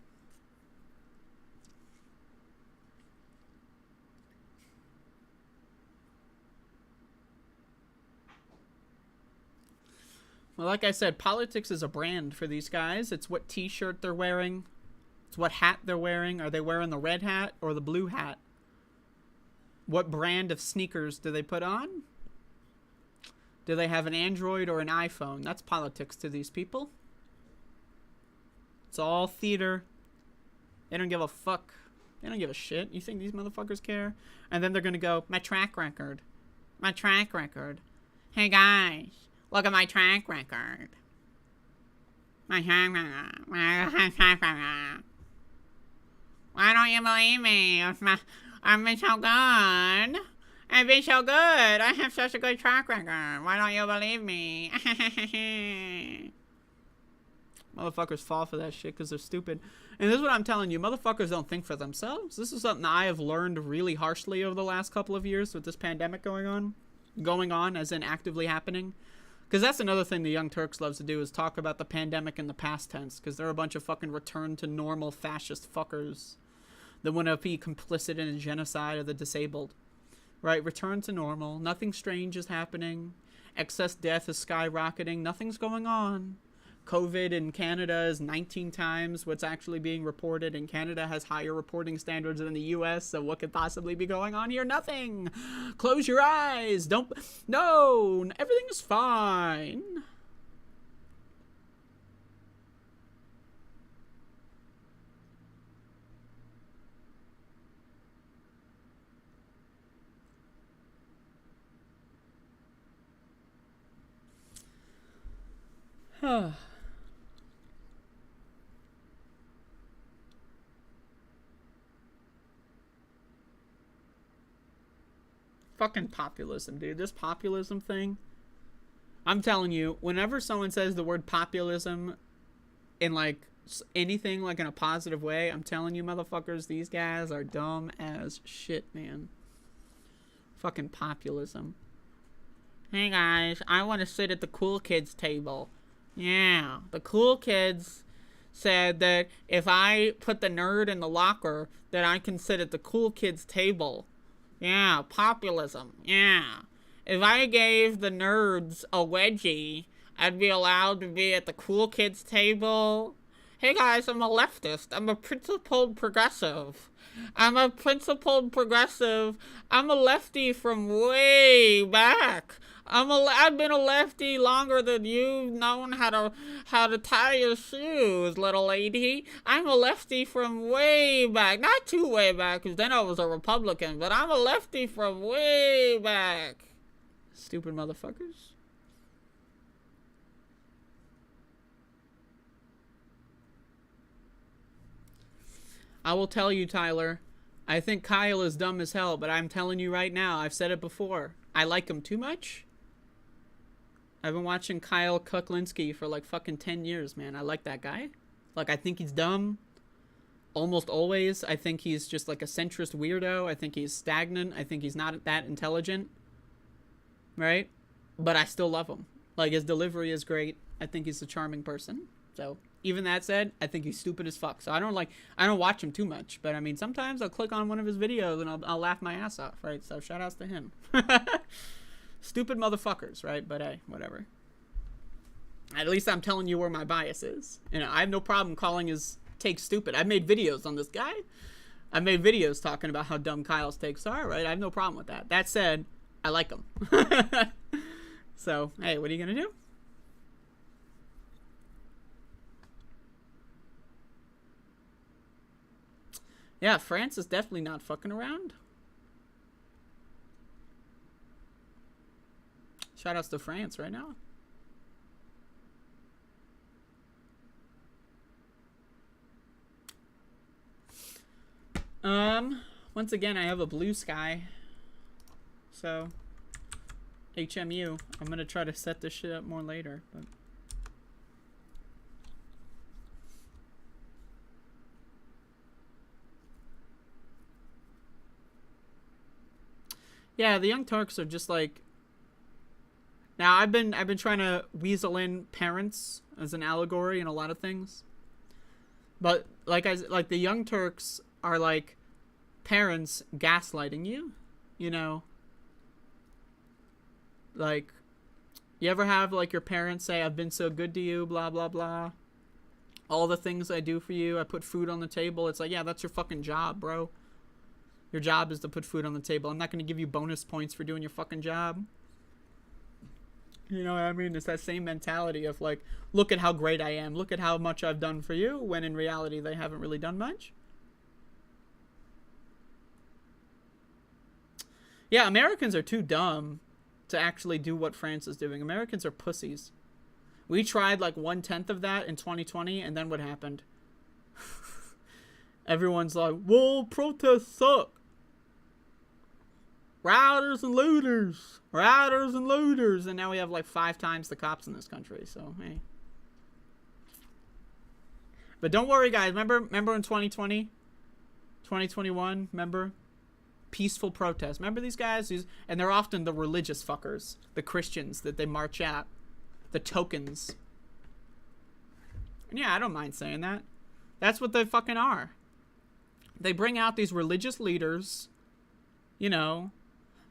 [SPEAKER 1] Well, like I said, politics is a brand for these guys. It's what t-shirt they're wearing. It's what hat they're wearing. Are they wearing the red hat or the blue hat? What brand of sneakers do they put on? Do they have an Android or an iPhone? That's politics to these people. It's all theater. They don't give a fuck. They don't give a shit. You think these motherfuckers care? And then they're going to go, my track record. My track record. Hey guys, look at my track record. My track record. My track record. Why don't you believe me? I've been so good. I've been so good. I have such a good track record. Why don't you believe me? Motherfuckers fall for that shit because they're stupid. And this is what I'm telling you. Motherfuckers don't think for themselves. This is something I have learned really harshly over the last couple of years with this pandemic going on. Going on as in actively happening. Because that's another thing the Young Turks loves to do is talk about the pandemic in the past tense. Because they're a bunch of fucking return to normal fascist fuckers that want to be complicit in a genocide of the disabled. Right? Return to normal. Nothing strange is happening. Excess death is skyrocketing. Nothing's going on. COVID in Canada is 19 times what's actually being reported, and Canada has higher reporting standards than the US, so what could possibly be going on here? Nothing! Close your eyes! No! Everything is fine! Fucking populism, dude. This populism thing. I'm telling you, whenever someone says the word populism in like anything like in a positive way, I'm telling you, motherfuckers, these guys are dumb as shit, man. Fucking populism. Hey guys, I want to sit at the cool kids table. Yeah, the cool kids said that if I put the nerd in the locker, that I can sit at the cool kids table. Yeah, populism. Yeah. If I gave the nerds a wedgie, I'd be allowed to be at the cool kids table. Hey guys, I'm a leftist. I'm a principled progressive. I'm a principled progressive. I'm a lefty from way back. I've been a lefty longer than you've known how to tie your shoes, little lady. I'm a lefty from way back. Not too way back, because then I was a Republican, but I'm a lefty from way back. Stupid motherfuckers. I will tell you, Tyler, I think Kyle is dumb as hell, but I'm telling you right now, I've said it before, I like him too much. I've been watching Kyle Kuklinski for like fucking 10 years, man. I like that guy. Like, I think he's dumb. Almost always. I think he's just like a centrist weirdo. I think he's stagnant. I think he's not that intelligent. Right? But I still love him. Like, his delivery is great. I think he's a charming person. So, even that said, I think he's stupid as fuck. So, I don't watch him too much. But, I mean, sometimes I'll click on one of his videos and I'll laugh my ass off, right? So, shout outs to him. Stupid motherfuckers, right? But hey, whatever. At least I'm telling you where my bias is. You know, I have no problem calling his takes stupid. I've made videos on this guy. I've made videos talking about how dumb Kyle's takes are, right? I have no problem with that. That said, I like him. So, hey, what are you gonna do? Yeah, France is definitely not fucking around. Shoutouts to France right now. Once again, I have a blue sky. So, HMU. I'm gonna try to set this shit up more later, but. Yeah, the Young Turks are just like. Now I've been trying to weasel in parents as an allegory in a lot of things. But like the Young Turks are like parents gaslighting you, you know. Like, you ever have like your parents say, "I've been so good to you, blah blah blah. All the things I do for you, I put food on the table." It's like, yeah, that's your fucking job, bro. Your job is to put food on the table. I'm not going to give you bonus points for doing your fucking job. You know what I mean? It's that same mentality of like, look at how great I am. Look at how much I've done for you, when in reality they haven't really done much. Yeah, Americans are too dumb to actually do what France is doing. Americans are pussies. We tried like 1/10 of that in 2020, and then what happened? Everyone's like, well, protests suck. Rioters and looters. Rioters and looters. And now we have like 5 times the cops in this country. So, hey. But don't worry, guys. Remember in 2020? 2021? Remember? Peaceful protests. Remember these guys? And they're often the religious fuckers. The Christians that they march at. The tokens. And yeah, I don't mind saying that. That's what they fucking are. They bring out these religious leaders, you know,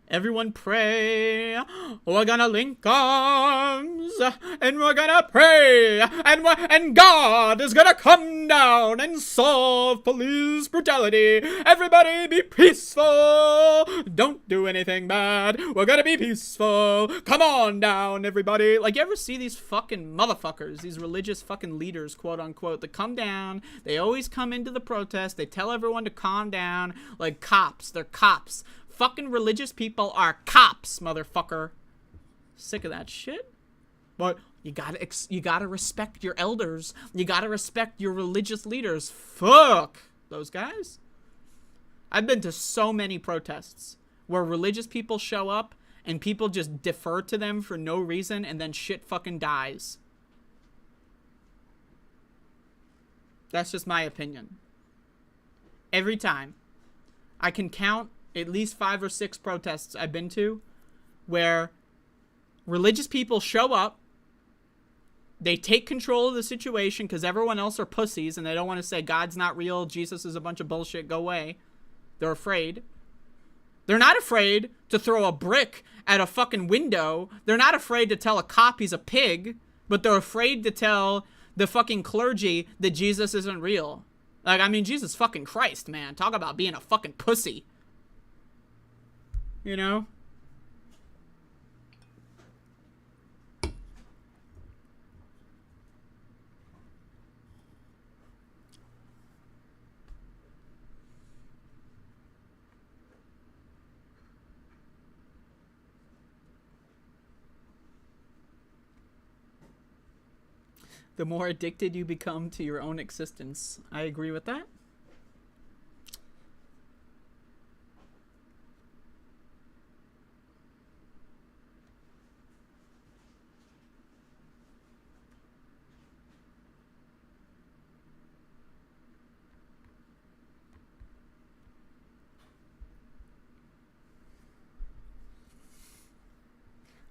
[SPEAKER 1] everyone pray, we're gonna link arms, and we're gonna pray, and God is gonna come down and solve police brutality. Everybody be peaceful, don't do anything bad, we're gonna be peaceful, come on down, everybody. Like, you ever see these fucking motherfuckers, these religious fucking leaders, quote unquote, that come down, they always come into the protest, they tell everyone to calm down, like cops, they're cops. Fucking religious people are cops, motherfucker. Sick of that shit. But you gotta respect your elders. You gotta respect your religious leaders. Fuck those guys. I've been to so many protests where religious people show up and people just defer to them for no reason, and then shit fucking dies. That's just my opinion. Every time. I can count at least 5 or 6 protests I've been to where religious people show up, they take control of the situation because everyone else are pussies and they don't want to say God's not real, Jesus is a bunch of bullshit, go away. They're afraid. They're not afraid to throw a brick at a fucking window. They're not afraid to tell a cop he's a pig, but they're afraid to tell the fucking clergy that Jesus isn't real. Like, I mean, Jesus fucking Christ, man. Talk about being a fucking pussy. You know? The more addicted you become to your own existence. I agree with that.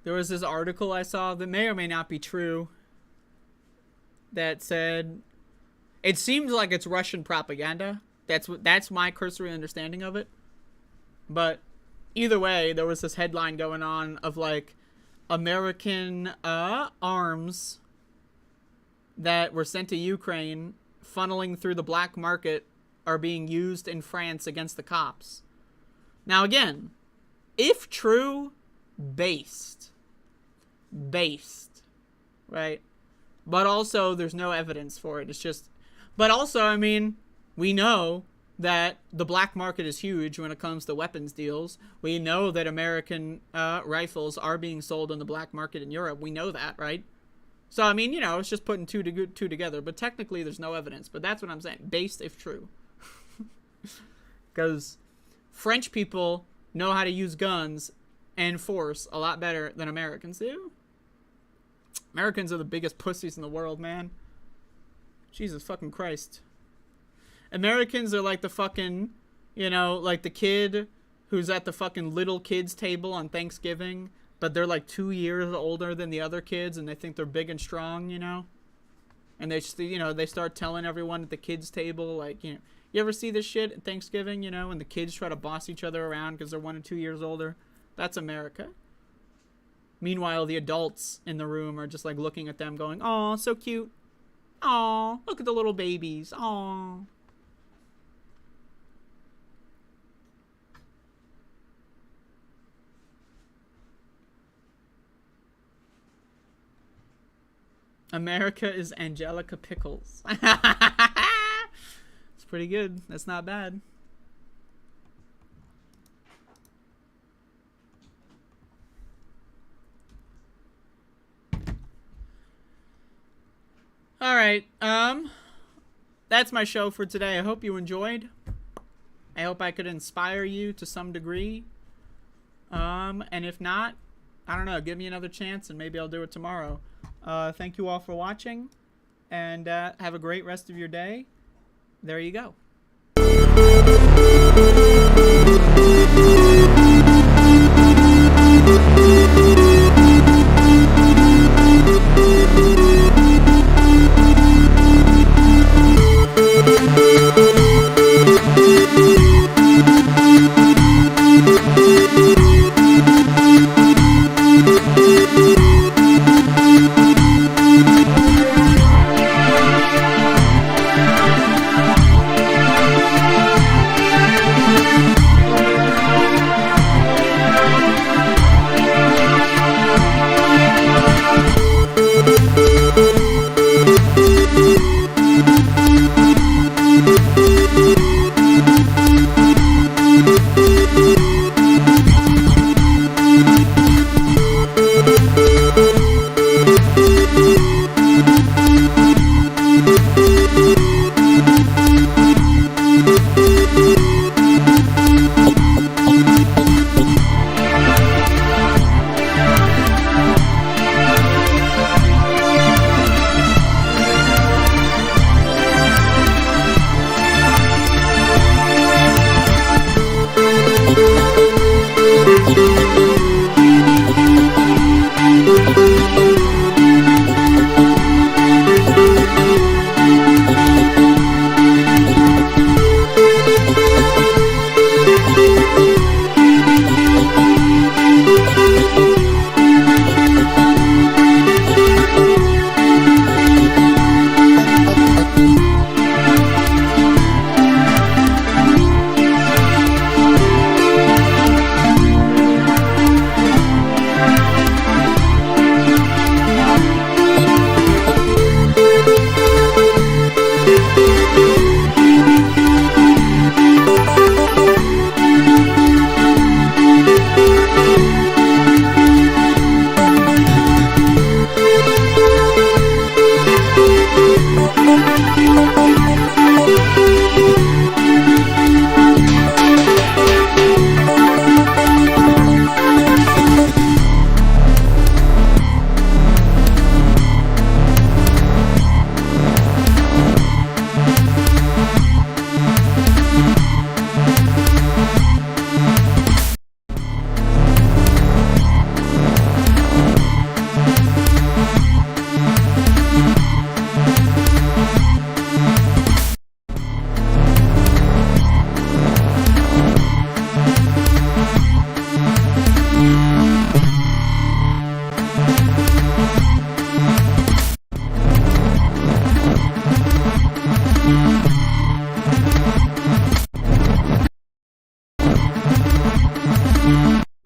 [SPEAKER 1] There was this article I saw that may or may not be true that said, it seems like it's Russian propaganda. That's my cursory understanding of it. But either way, there was this headline going on of like American arms that were sent to Ukraine funneling through the black market are being used in France against the cops. Now again, if true, based, right? But also, there's no evidence for it. It's just... But also, I mean, we know that the black market is huge when it comes to weapons deals. We know that American rifles are being sold on the black market in Europe. We know that, right? So, I mean, you know, it's just putting two together. But technically, there's no evidence. But that's what I'm saying. Based if true. Because French people know how to use guns and force a lot better than Americans do. Americans are the biggest pussies in the world, man. Jesus fucking Christ. Americans are like the fucking, you know, like the kid who's at the fucking little kids table on Thanksgiving, but they're like 2 years older than the other kids and they think they're big and strong, you know? And they just, you know, they start telling everyone at the kids table, like, you know, you ever see this shit at Thanksgiving, you know, and the kids try to boss each other around because they're 1 and 2 years older? That's America. Meanwhile, the adults in the room are just like looking at them going, "Aw, so cute. Aw, look at the little babies. Aw." America is Angelica Pickles. It's pretty good. That's not bad. All right, that's my show for today. I hope you enjoyed. I hope I could inspire you to some degree. And if not, I don't know, give me another chance and maybe I'll do it tomorrow. Thank you all for watching, and have a great rest of your day. There you go.